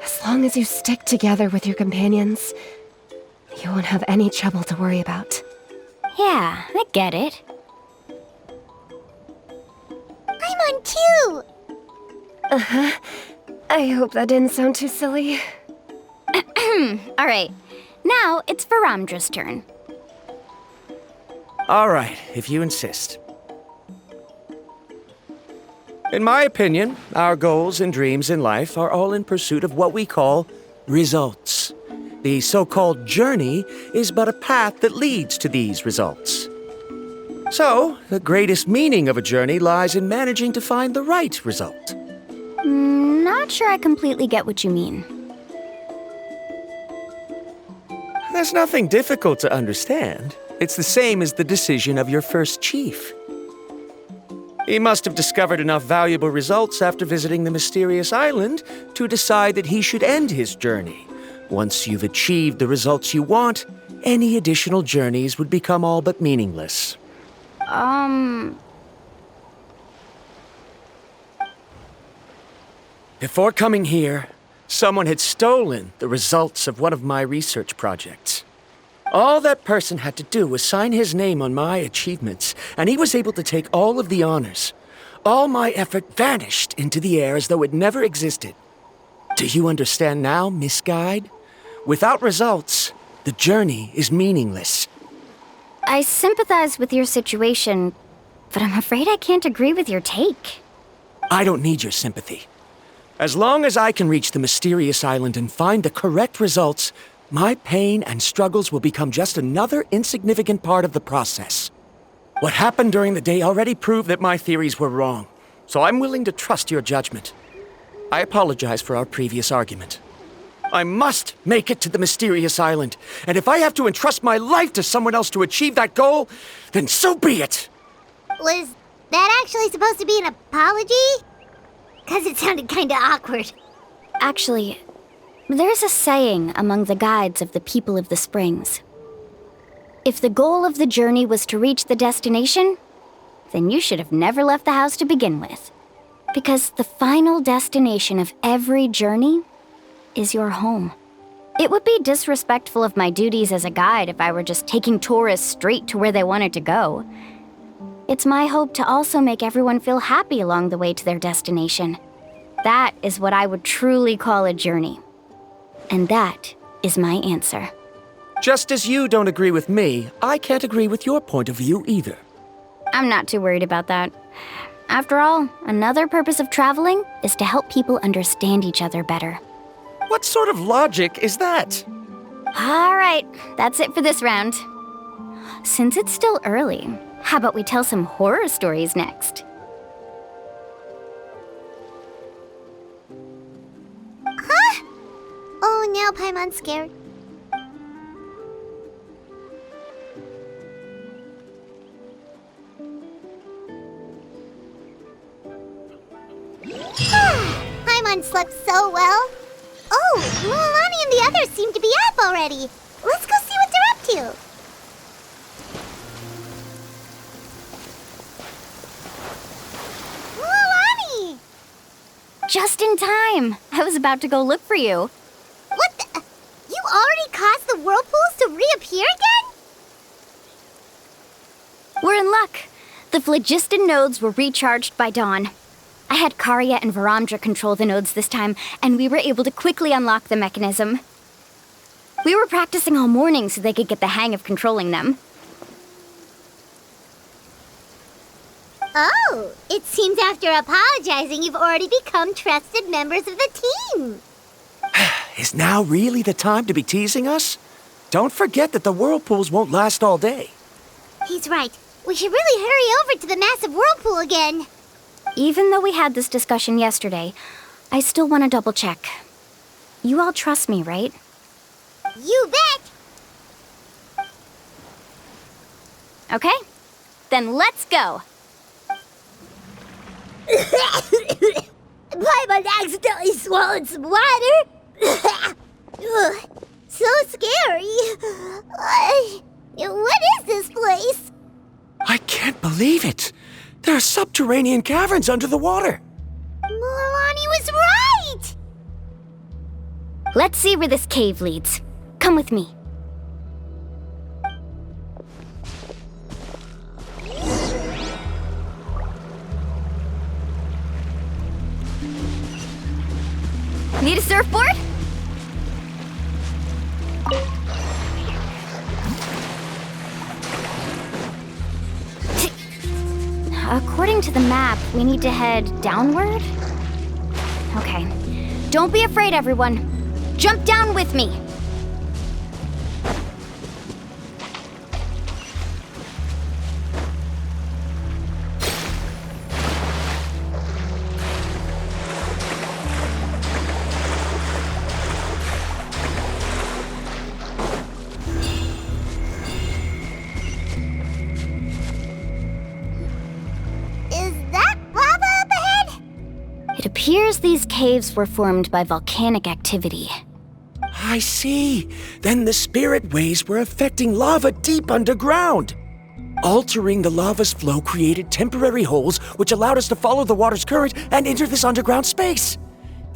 As long as you stick together with your companions, you won't have any trouble to worry about. Yeah, I get it. I'm on too! I hope that didn't sound too silly. Alright, now it's Varamdra's turn. All right, if you insist. In my opinion, our goals and dreams in life are all in pursuit of what we call results. The so-called journey is but a path that leads to these results. So, the greatest meaning of a journey lies in managing to find the right result. Not sure I completely get what you mean. There's nothing difficult to understand. It's the same as the decision of your first chief. He must have discovered enough valuable results after visiting the mysterious island to decide that he should end his journey. Once you've achieved the results you want, any additional journeys would become all but meaningless. Before coming here, someone had stolen the results of one of my research projects. All that person had to do was sign his name on my achievements, and he was able to take all of the honors. All my effort vanished into the air as though it never existed. Do you understand now, Miss Guide? Without results, the journey is meaningless. I sympathize with your situation, but I'm afraid I can't agree with your take. I don't need your sympathy. As long as I can reach the mysterious island and find the correct results, my pain and struggles will become just another insignificant part of the process. What happened during the day already proved that my theories were wrong, so I'm willing to trust your judgment. I apologize for our previous argument. I must make it to the mysterious island, and if I have to entrust my life to someone else to achieve that goal, then so be it! Was that actually supposed to be an apology? 'Cause it sounded kinda awkward. Actually, there's a saying among the guides of the people of the springs. If the goal of the journey was to reach the destination, then you should have never left the house to begin with. Because the final destination of every journey is your home. It would be disrespectful of my duties as a guide if I were just taking tourists straight to where they wanted to go. It's my hope to also make everyone feel happy along the way to their destination. That is what I would truly call a journey. And that is my answer. Just as you don't agree with me, I can't agree with your point of view either. I'm not too worried about that. After all, another purpose of traveling is to help people understand each other better. What sort of logic is that? All right, that's it for this round. Since it's still early, how about we tell some horror stories next? Huh? Oh, now Paimon's scared. Paimon slept so well. Oh, Mualani and the others seem to be up already. Let's go see what they're up to. Mualani! Just in time. I was about to go look for you. What the? You already caused the whirlpools to reappear again? We're in luck. The phlogiston nodes were recharged by dawn. I had Karya and Varamdra control the nodes this time, and we were able to quickly unlock the mechanism. We were practicing all morning so they could get the hang of controlling them. Oh, it seems after apologizing, you've already become trusted members of the team. Is now really the time to be teasing us? Don't forget that the whirlpools won't last all day. He's right. We should really hurry over to the massive whirlpool again. Even though we had this discussion yesterday, I still want to double check. You all trust me, right? You bet! Okay, then let's go. Paimon accidentally swallowed some water. Ugh, so scary. What is this place? I can't believe it. There are subterranean caverns under the water. Mualani was right! Let's see where this cave leads. Come with me. Need a surfboard? According to the map, we need to head downward? Okay. Don't be afraid, everyone. Jump down with me. It appears these caves were formed by volcanic activity. I see. Then the spirit waves were affecting lava deep underground. Altering the lava's flow created temporary holes which allowed us to follow the water's current and enter this underground space.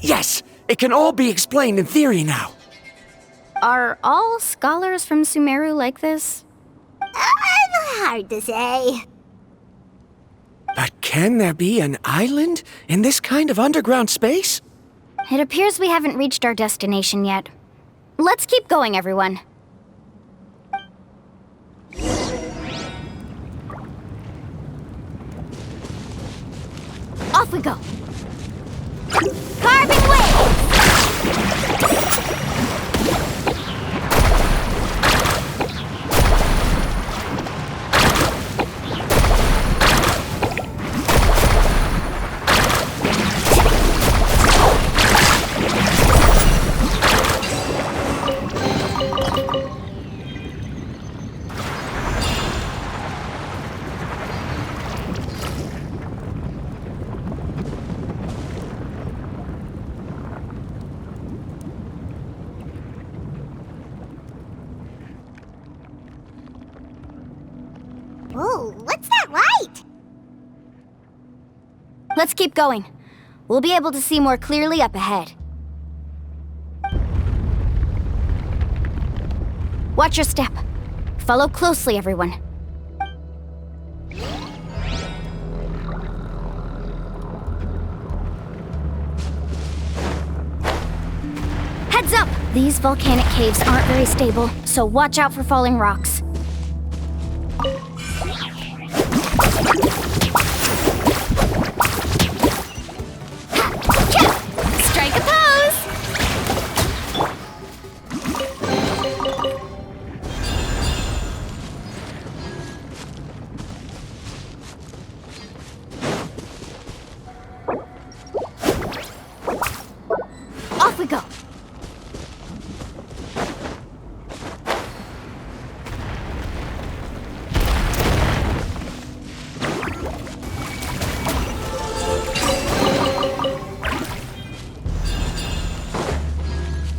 Yes, it can all be explained in theory now. Are all scholars from Sumeru like this? Hard to say. But can there be an island in this kind of underground space? It appears we haven't reached our destination yet. Let's keep going, everyone. Off we go. Carving waves! Whoa, what's that light? Let's keep going. We'll be able to see more clearly up ahead. Watch your step. Follow closely, everyone. Heads up! These volcanic caves aren't very stable, so watch out for falling rocks. Strike a pose! Off we go!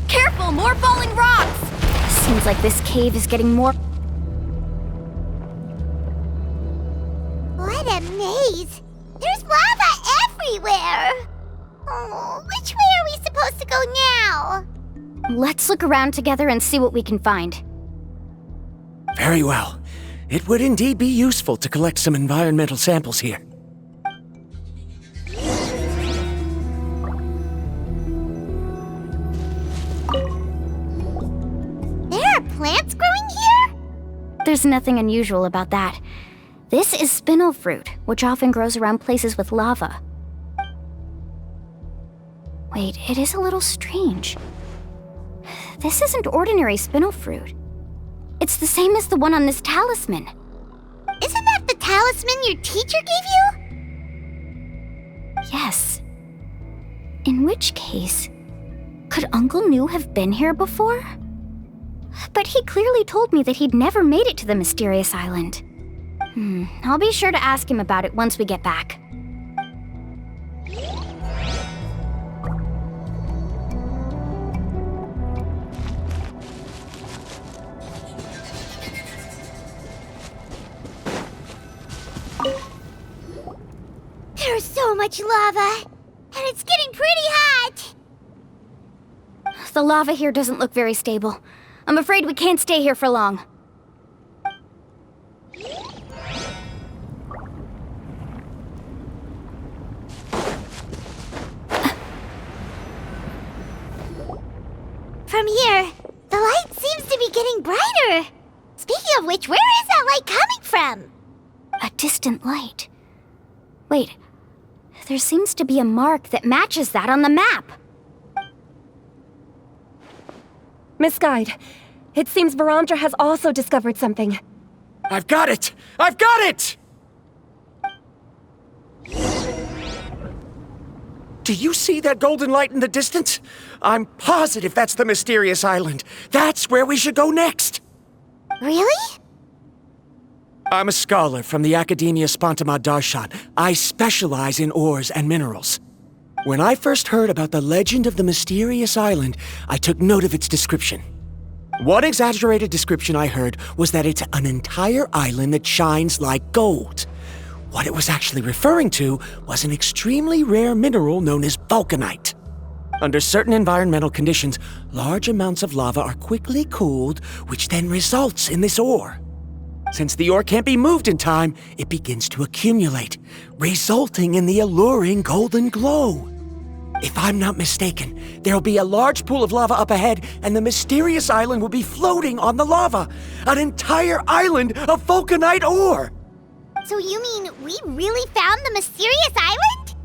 Careful, more falling rocks! Seems like this cave is getting more... What a maze! There's lava everywhere! Oh, which way are we supposed to go now? Let's look around together and see what we can find. Very well. It would indeed be useful to collect some environmental samples here. There are plants growing here? There's nothing unusual about that. This is spinel fruit, which often grows around places with lava. Wait, it is a little strange. This isn't ordinary spinel fruit. It's the same as the one on this talisman. Isn't that the talisman your teacher gave you? Yes. In which case, could Uncle New have been here before? But he clearly told me that he'd never made it to the mysterious island. I'll be sure to ask him about it once we get back. There's so much lava, and it's getting pretty hot. The lava here doesn't look very stable. I'm afraid we can't stay here for long. From here, the light seems to be getting brighter. Speaking of which, where is that light coming from? A distant light. Wait, there seems to be a mark that matches that on the map. Miss Guide, it seems Varamdra has also discovered something. I've got it! I've got it! Do you see that golden light in the distance? I'm positive that's the mysterious island. That's where we should go next. Really? I'm a scholar from the Academia Spantama Darshan. I specialize in ores and minerals. When I first heard about the legend of the mysterious island, I took note of its description. One exaggerated description I heard was that it's an entire island that shines like gold. What it was actually referring to was an extremely rare mineral known as vulcanite. Under certain environmental conditions, large amounts of lava are quickly cooled, which then results in this ore. Since the ore can't be moved in time, it begins to accumulate, resulting in the alluring golden glow. If I'm not mistaken, there'll be a large pool of lava up ahead, and the mysterious island will be floating on the lava. An entire island of vulcanite ore! So you mean we really found the mysterious island?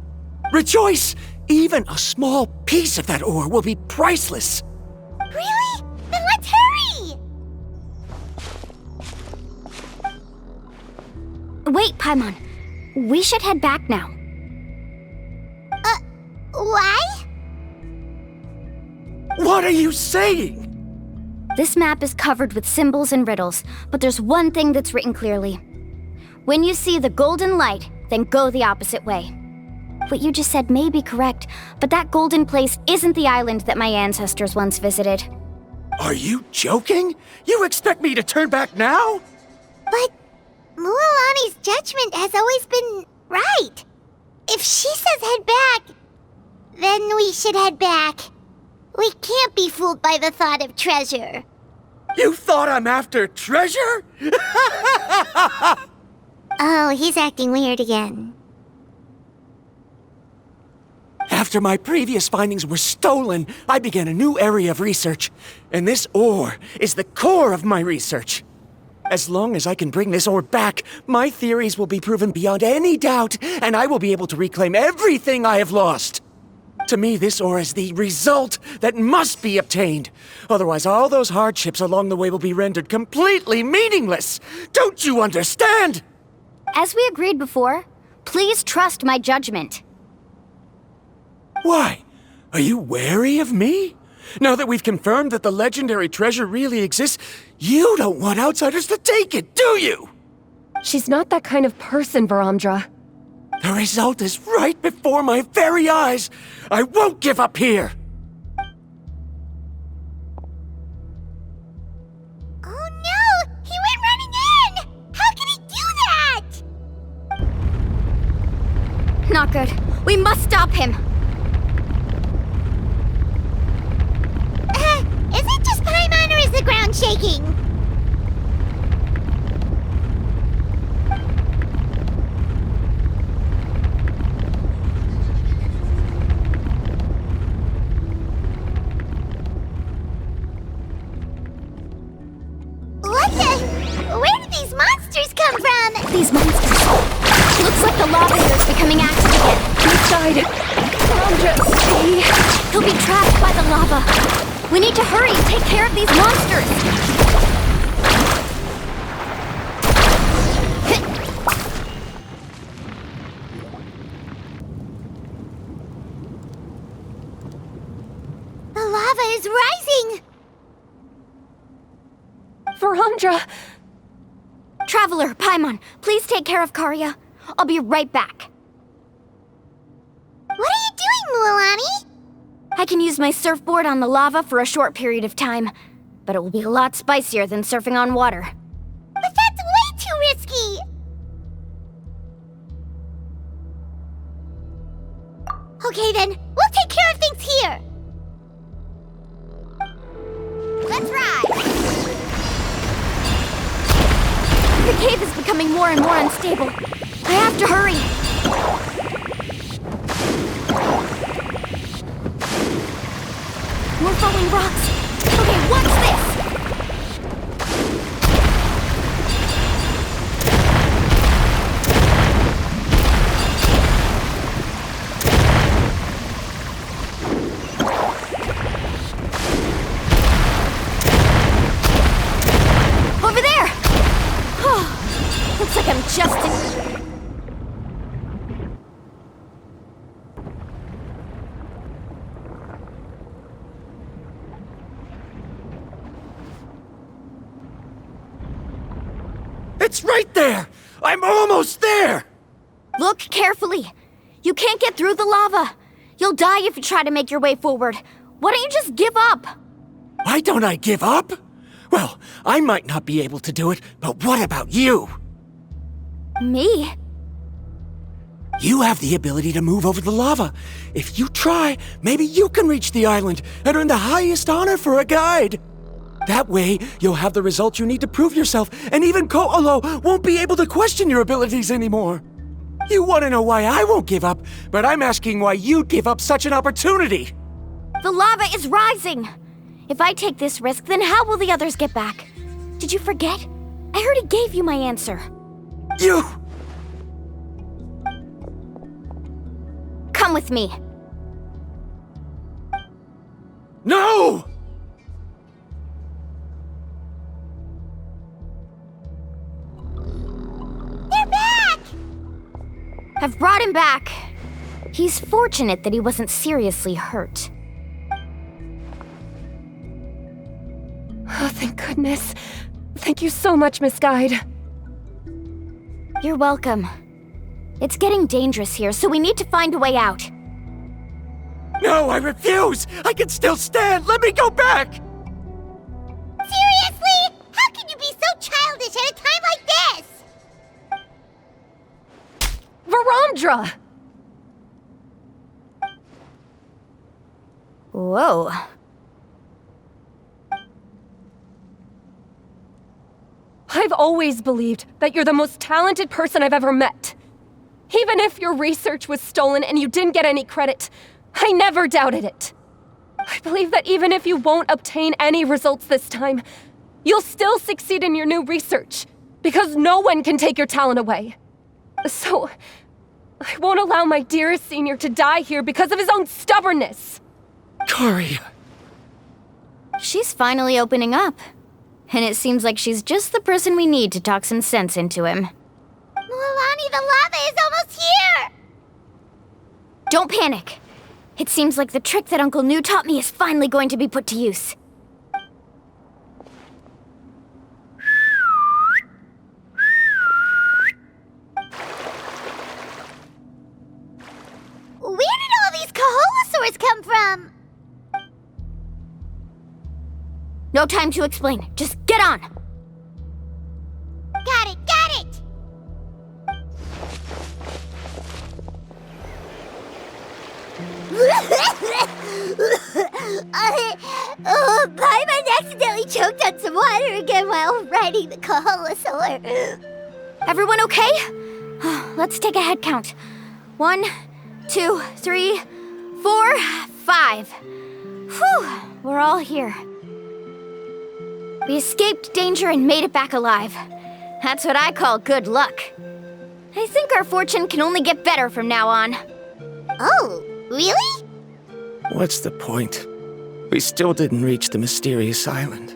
Rejoice! Even a small piece of that ore will be priceless. Really? Then let's hurry! Wait, Paimon. We should head back now. Why? What are you saying? This map is covered with symbols and riddles, but there's one thing that's written clearly. When you see the golden light, then go the opposite way. What you just said may be correct, but that golden place isn't the island that my ancestors once visited. Are you joking? You expect me to turn back now? But Mualani's judgment has always been right. If she says head back, then we should head back. We can't be fooled by the thought of treasure. You thought I'm after treasure? Oh, he's acting weird again. After my previous findings were stolen, I began a new area of research. And this ore is the core of my research. As long as I can bring this ore back, my theories will be proven beyond any doubt, and I will be able to reclaim everything I have lost. To me, this ore is the result that must be obtained. Otherwise, all those hardships along the way will be rendered completely meaningless. Don't you understand? As we agreed before, please trust my judgment. Why? Are you wary of me? Now that we've confirmed that the legendary treasure really exists, you don't want outsiders to take it, do you? She's not that kind of person, Varamdra. The result is right before my very eyes. I won't give up here. Oh no! He went running in! How can he do that? Not good. We must stop him. Is it just Paimon or is the ground shaking? What the? Where did these monsters come from? These monsters. Looks like the lava here is becoming active again. Inside. Varamdra, see? He'll be trapped by the lava. We need to hurry and take care of these monsters! The lava is rising! Varamdra! Traveler, Paimon, please take care of Karya. I'll be right back. What are you doing, Mualani? I can use my surfboard on the lava for a short period of time, but it will be a lot spicier than surfing on water. But that's way too risky! Okay then, we'll take care of things here! Let's ride! The cave is becoming more and more unstable. I have to hurry! More falling rocks. Watch this! Over there! Oh, looks like I'm just in... It's right there! I'm almost there! Look carefully. You can't get through the lava. You'll die if you try to make your way forward. Why don't you just give up? Why don't I give up? Well, I might not be able to do it, but what about you? Me? You have the ability to move over the lava. If you try, maybe you can reach the island and earn the highest honor for a guide. That way, you'll have the results you need to prove yourself, and even Ko'olo won't be able to question your abilities anymore. You want to know why I won't give up, but I'm asking why you'd give up such an opportunity. The lava is rising. If I take this risk, then how will the others get back? Did you forget? I already gave you my answer. You... Come with me. No! They're back! I've brought him back. He's fortunate that he wasn't seriously hurt. Oh, thank goodness. Thank you so much, Miss Guide. You're welcome. It's getting dangerous here, so we need to find a way out. No, I refuse! I can still stand! Let me go back! Seriously? How can you be so childish at a time like this? Varamdra! Whoa. I've always believed that you're the most talented person I've ever met. Even if your research was stolen and you didn't get any credit, I never doubted it. I believe that even if you won't obtain any results this time, you'll still succeed in your new research, because no one can take your talent away. So, I won't allow my dearest senior to die here because of his own stubbornness. Kari. She's finally opening up. And it seems like she's just the person we need to talk some sense into him. Milani, the lava is almost here! Don't panic. It seems like the trick that Uncle New taught me is finally going to be put to use. Where did all these Koholosaurs come from? No time to explain. Just get on. Got it, got it! Paimon accidentally choked on some water again while riding the Koholosaur. Everyone okay? Let's take a head count. 1, 2, 3, 4, 5. Whew, we're all here. We escaped danger and made it back alive. That's what I call good luck. I think our fortune can only get better from now on. Oh, really? What's the point? We still didn't reach the mysterious island.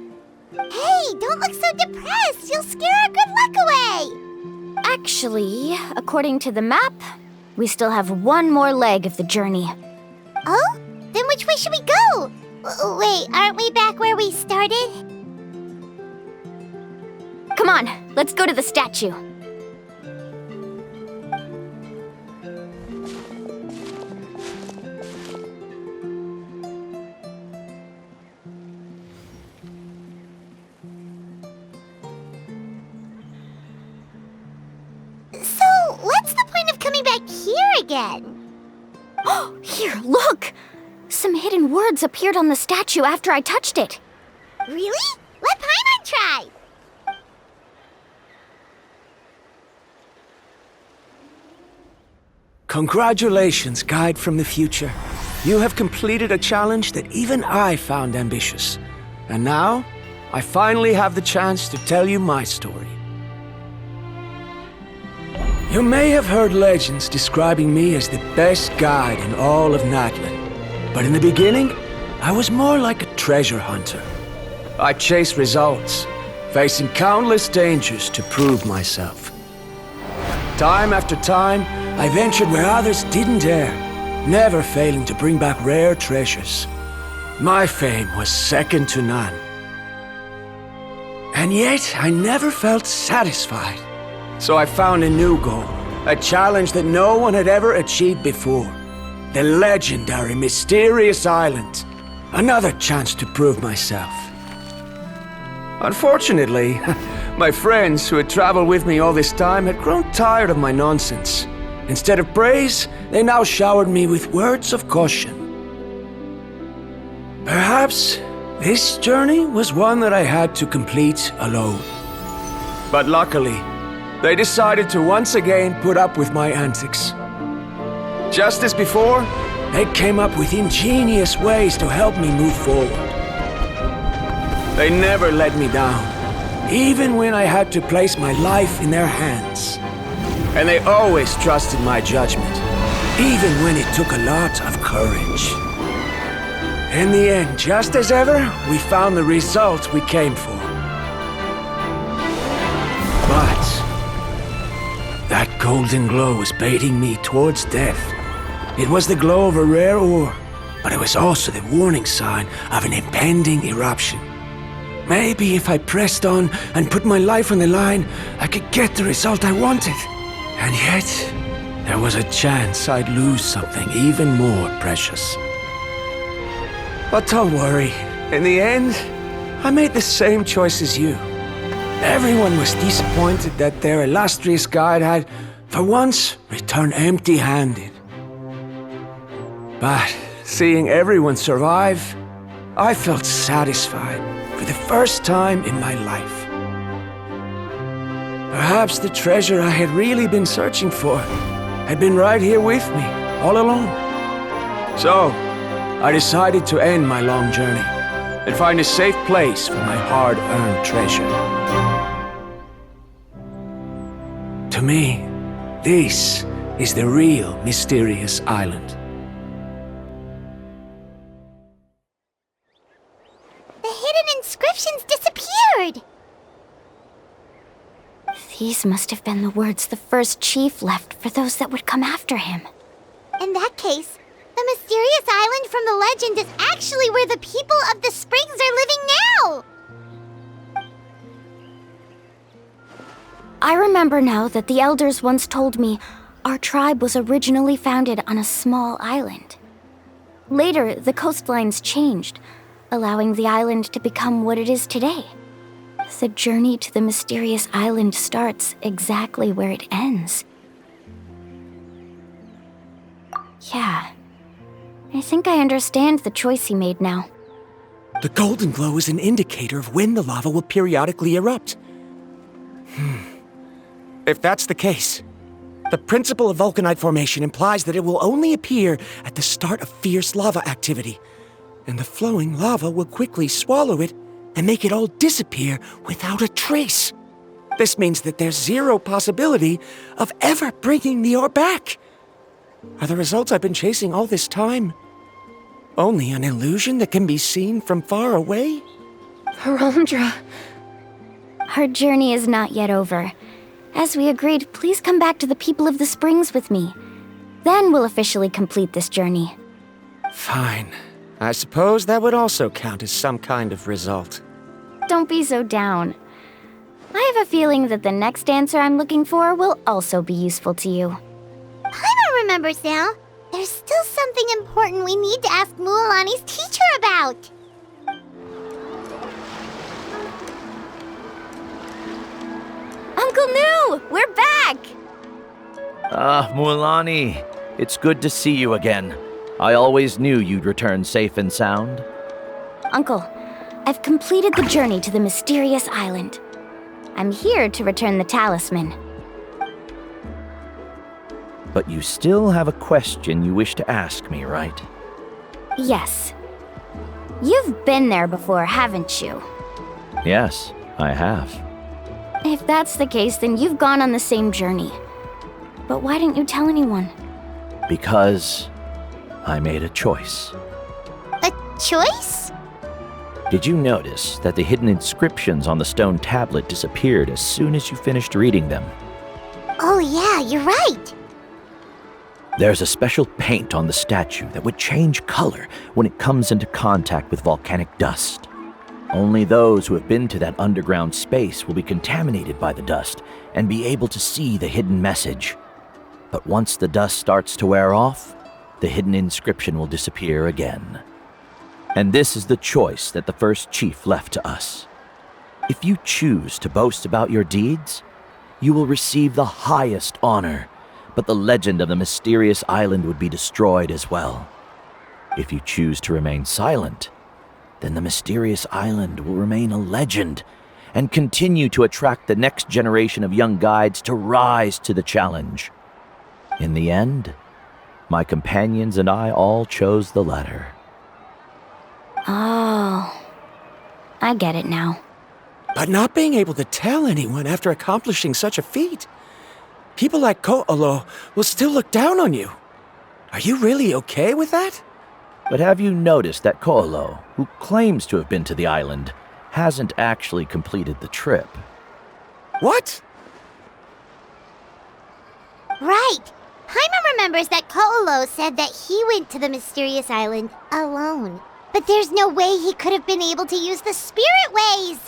Hey, don't look so depressed. You'll scare our good luck away. Actually, according to the map, we still have one more leg of the journey. Oh? Then which way should we go? Wait, aren't we back where we started? Come on, let's go to the statue. So, what's the point of coming back here again? Here, look! Some hidden words appeared on the statue after I touched it. Really? Let Paimon try! Congratulations, Guide from the Future. You have completed a challenge that even I found ambitious. And now, I finally have the chance to tell you my story. You may have heard legends describing me as the best guide in all of Natlan. But in the beginning, I was more like a treasure hunter. I chased results, facing countless dangers to prove myself. Time after time, I ventured where others didn't dare, never failing to bring back rare treasures. My fame was second to none. And yet, I never felt satisfied. So I found a new goal, a challenge that no one had ever achieved before. The legendary Mysterious Island. Another chance to prove myself. Unfortunately, my friends who had traveled with me all this time had grown tired of my nonsense. Instead of praise, they now showered me with words of caution. Perhaps this journey was one that I had to complete alone. But luckily, they decided to once again put up with my antics. Just as before, they came up with ingenious ways to help me move forward. They never let me down, even when I had to place my life in their hands. And they always trusted my judgment, even when it took a lot of courage. In the end, just as ever, we found the result we came for. But that golden glow was baiting me towards death. It was the glow of a rare ore, but it was also the warning sign of an impending eruption. Maybe if I pressed on and put my life on the line, I could get the result I wanted. And yet, there was a chance I'd lose something even more precious. But don't worry. In the end, I made the same choice as you. Everyone was disappointed that their illustrious guide had, for once, returned empty-handed. But seeing everyone survive, I felt satisfied for the first time in my life. Perhaps the treasure I had really been searching for had been right here with me, all along. So, I decided to end my long journey and find a safe place for my hard-earned treasure. To me, this is the real Mysterious Island. The hidden inscriptions disappeared! These must have been the words the first chief left for those that would come after him. In that case, the mysterious island from the legend is actually where the people of the springs are living now! I remember now that the elders once told me our tribe was originally founded on a small island. Later, the coastlines changed, allowing the island to become what it is today. The journey to the mysterious island starts exactly where it ends. Yeah, I think I understand the choice he made now. The golden glow is an indicator of when the lava will periodically erupt. If that's the case, the principle of vulcanite formation implies that it will only appear at the start of fierce lava activity, and the flowing lava will quickly swallow it and make it all disappear without a trace. This means that there's zero possibility of ever bringing the ore back. Are the results I've been chasing all this time only an illusion that can be seen from far away? Ramdra. Our journey is not yet over. As we agreed, please come back to the people of the springs with me. Then we'll officially complete this journey. Fine. I suppose that would also count as some kind of result. Don't be so down. I have a feeling that the next answer I'm looking for will also be useful to you. Paimon remembers now. There's still something important we need to ask Mualani's teacher about. Uncle Nu! We're back! Mualani, it's good to see you again. I always knew you'd return safe and sound. Uncle, I've completed the journey to the mysterious island. I'm here to return the talisman. But you still have a question you wish to ask me, right? Yes. You've been there before, haven't you? Yes, I have. If that's the case, then you've gone on the same journey. But why didn't you tell anyone? Because I made a choice. A choice? Did you notice that the hidden inscriptions on the stone tablet disappeared as soon as you finished reading them? Oh yeah, you're right. There's a special paint on the statue that would change color when it comes into contact with volcanic dust. Only those who have been to that underground space will be contaminated by the dust and be able to see the hidden message. But once the dust starts to wear off, the hidden inscription will disappear again. And this is the choice that the first chief left to us. If you choose to boast about your deeds, you will receive the highest honor, but the legend of the mysterious island would be destroyed as well. If you choose to remain silent, then the mysterious island will remain a legend and continue to attract the next generation of young guides to rise to the challenge. In the end, my companions and I all chose the latter. Oh, I get it now. But not being able to tell anyone after accomplishing such a feat. People like Ko'olo will still look down on you. Are you really okay with that? But have you noticed that Ko'olo, who claims to have been to the island, hasn't actually completed the trip? What? Right. Paimon remembers that Ko'olo said that he went to the mysterious island alone. But there's no way he could have been able to use the spirit ways!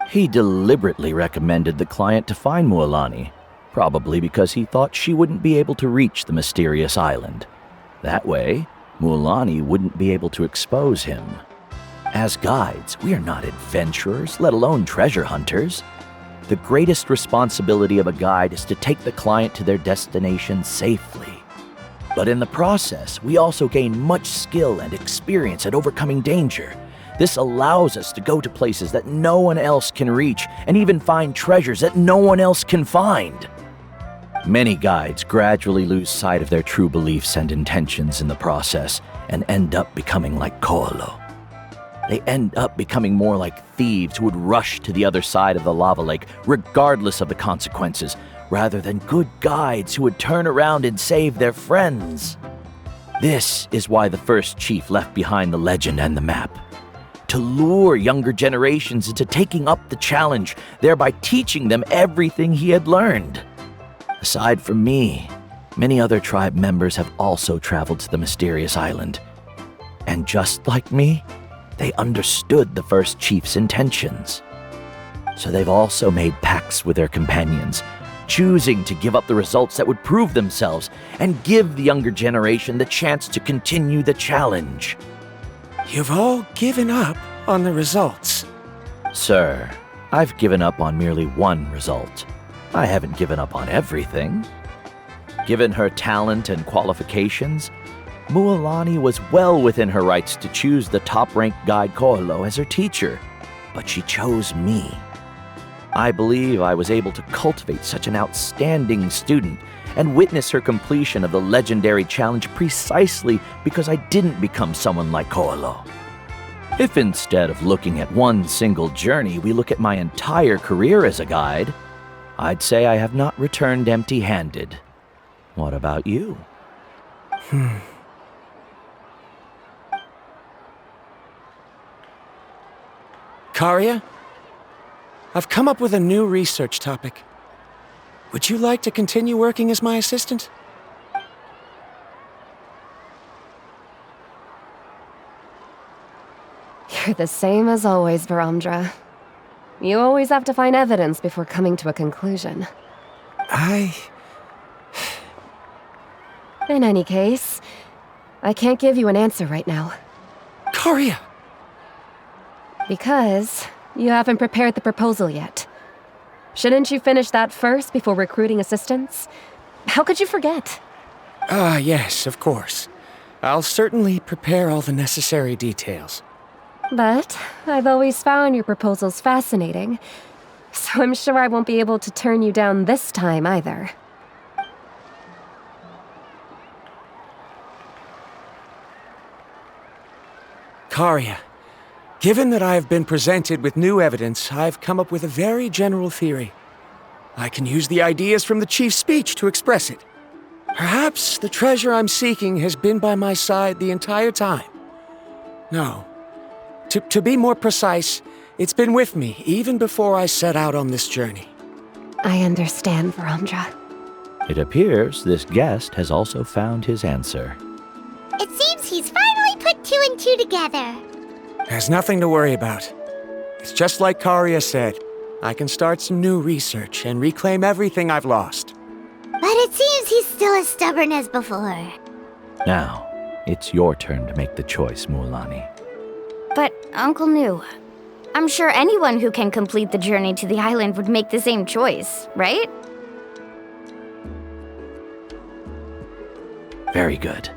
He deliberately recommended the client to find Mualani, probably because he thought she wouldn't be able to reach the mysterious island. That way, Mualani wouldn't be able to expose him. As guides, we are not adventurers, let alone treasure hunters. The greatest responsibility of a guide is to take the client to their destination safely. But in the process, we also gain much skill and experience at overcoming danger. This allows us to go to places that no one else can reach and even find treasures that no one else can find. Many guides gradually lose sight of their true beliefs and intentions in the process and end up becoming like Ko'olo. They end up becoming more like thieves who would rush to the other side of the lava lake regardless of the consequences, rather than good guides who would turn around and save their friends. This is why the first chief left behind the legend and the map. To lure younger generations into taking up the challenge, thereby teaching them everything he had learned. Aside from me, many other tribe members have also traveled to the mysterious island. And just like me, they understood the first chief's intentions. So they've also made pacts with their companions, choosing to give up the results that would prove themselves and give the younger generation the chance to continue the challenge. You've all given up on the results. Sir, I've given up on merely one result. I haven't given up on everything. Given her talent and qualifications, Mualani was well within her rights to choose the top-ranked guide Ko'olo as her teacher, but she chose me. I believe I was able to cultivate such an outstanding student and witness her completion of the legendary challenge precisely because I didn't become someone like Ko'olo. If instead of looking at one single journey, we look at my entire career as a guide, I'd say I have not returned empty-handed. What about you? Karia? I've come up with a new research topic. Would you like to continue working as my assistant? You're the same as always, Varamdra. You always have to find evidence before coming to a conclusion. In any case, I can't give you an answer right now. Karia! Because you haven't prepared the proposal yet. Shouldn't you finish that first before recruiting assistants? How could you forget? Yes, of course. I'll certainly prepare all the necessary details. But I've always found your proposals fascinating, so I'm sure I won't be able to turn you down this time either. Karia, Given that I have been presented with new evidence, I've come up with a very general theory. I can use the ideas from the chief's speech to express it. Perhaps the treasure I'm seeking has been by my side the entire time. No. To be more precise, it's been with me even before I set out on this journey. I understand, Verandra. It appears this guest has also found his answer. It seems he's finally put two and two together. There's nothing to worry about. It's just like Karia said. I can start some new research and reclaim everything I've lost. But it seems he's still as stubborn as before. Now, it's your turn to make the choice, Mualani. But, Uncle Nu, I'm sure anyone who can complete the journey to the island would make the same choice, right? Very good.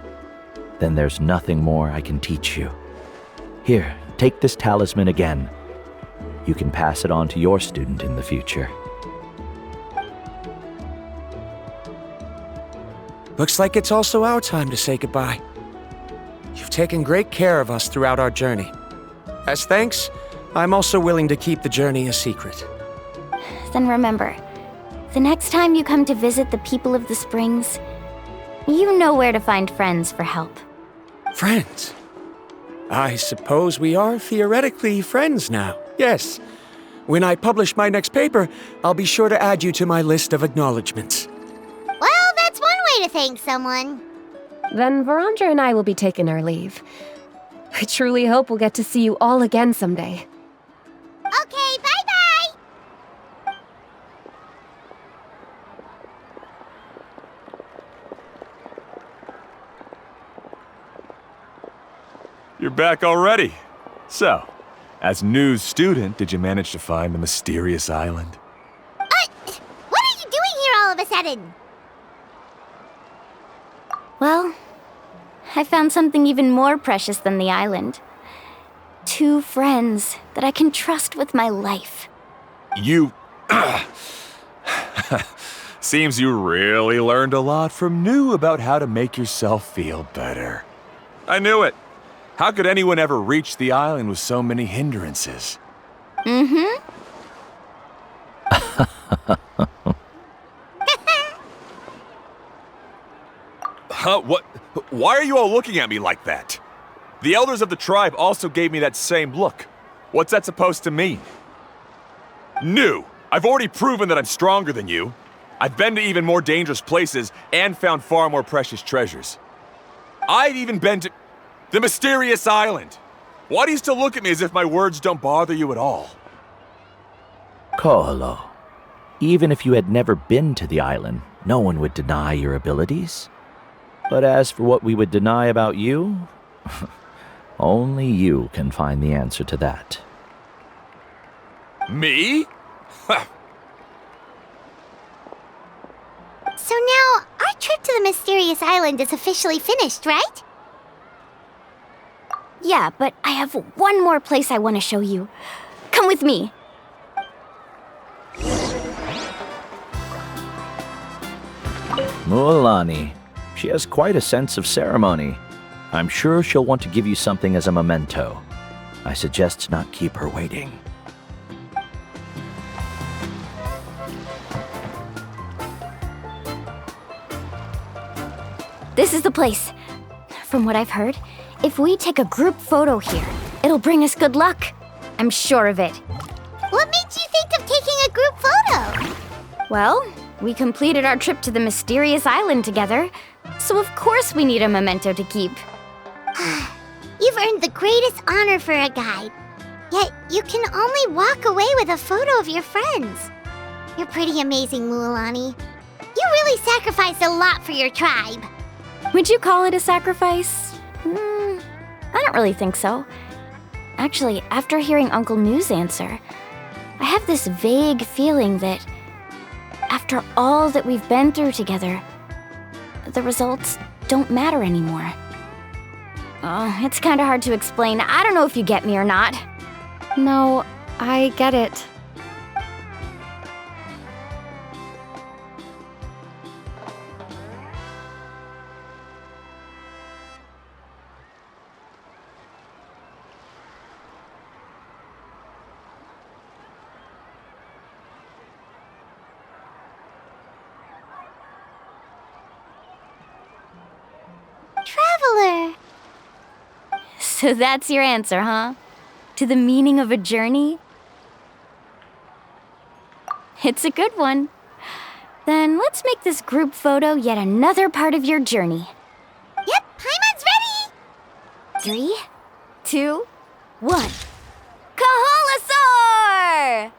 Then there's nothing more I can teach you. Here, take this talisman again. You can pass it on to your student in the future. Looks like it's also our time to say goodbye. You've taken great care of us throughout our journey. As thanks, I'm also willing to keep the journey a secret. Then remember, the next time you come to visit the people of the Springs, you know where to find friends for help. Friends? I suppose we are theoretically friends now, yes. When I publish my next paper, I'll be sure to add you to my list of acknowledgements. Well, that's one way to thank someone. Then Verandra and I will be taking our leave. I truly hope we'll get to see you all again someday. Okay, bye-bye! You're back already. So, as Nu's student, did you manage to find the mysterious island? What are you doing here all of a sudden? Well, I found something even more precious than the island. 2 friends that I can trust with my life. You... Seems you really learned a lot from Nu about how to make yourself feel better. I knew it. How could anyone ever reach the island with so many hindrances? Mm-hmm. Huh? What? Why are you all looking at me like that? The elders of the tribe also gave me that same look. What's that supposed to mean? Nu, I've already proven that I'm stronger than you. I've been to even more dangerous places and found far more precious treasures. I've even been to the mysterious island. Why do you still look at me as if my words don't bother you at all? Ko'olo, even if you had never been to the island, no one would deny your abilities. But as for what we would deny about you, only you can find the answer to that. Me? So now, our trip to the mysterious island is officially finished, right? Yeah, but I have one more place I want to show you. Come with me. Mualani. She has quite a sense of ceremony. I'm sure she'll want to give you something as a memento. I suggest not keep her waiting. This is the place. From what I've heard, if we take a group photo here, it'll bring us good luck. I'm sure of it. What made you think of taking a group photo? Well, we completed our trip to the mysterious island together, so of course we need a memento to keep. You've earned the greatest honor for a guide. Yet, you can only walk away with a photo of your friends. You're pretty amazing, Mualani. You really sacrificed a lot for your tribe. Would you call it a sacrifice? I don't really think so. Actually, after hearing Uncle Nu's answer, I have this vague feeling that after all that we've been through together, the results don't matter anymore. It's kind of hard to explain. I don't know if you get me or not. No, I get it. traveler. So that's your answer, huh? To the meaning of a journey? It's a good one. Then let's make this group photo yet another part of your journey. Yep, Paimon's ready. 3, 2, 1. Kaholasaur!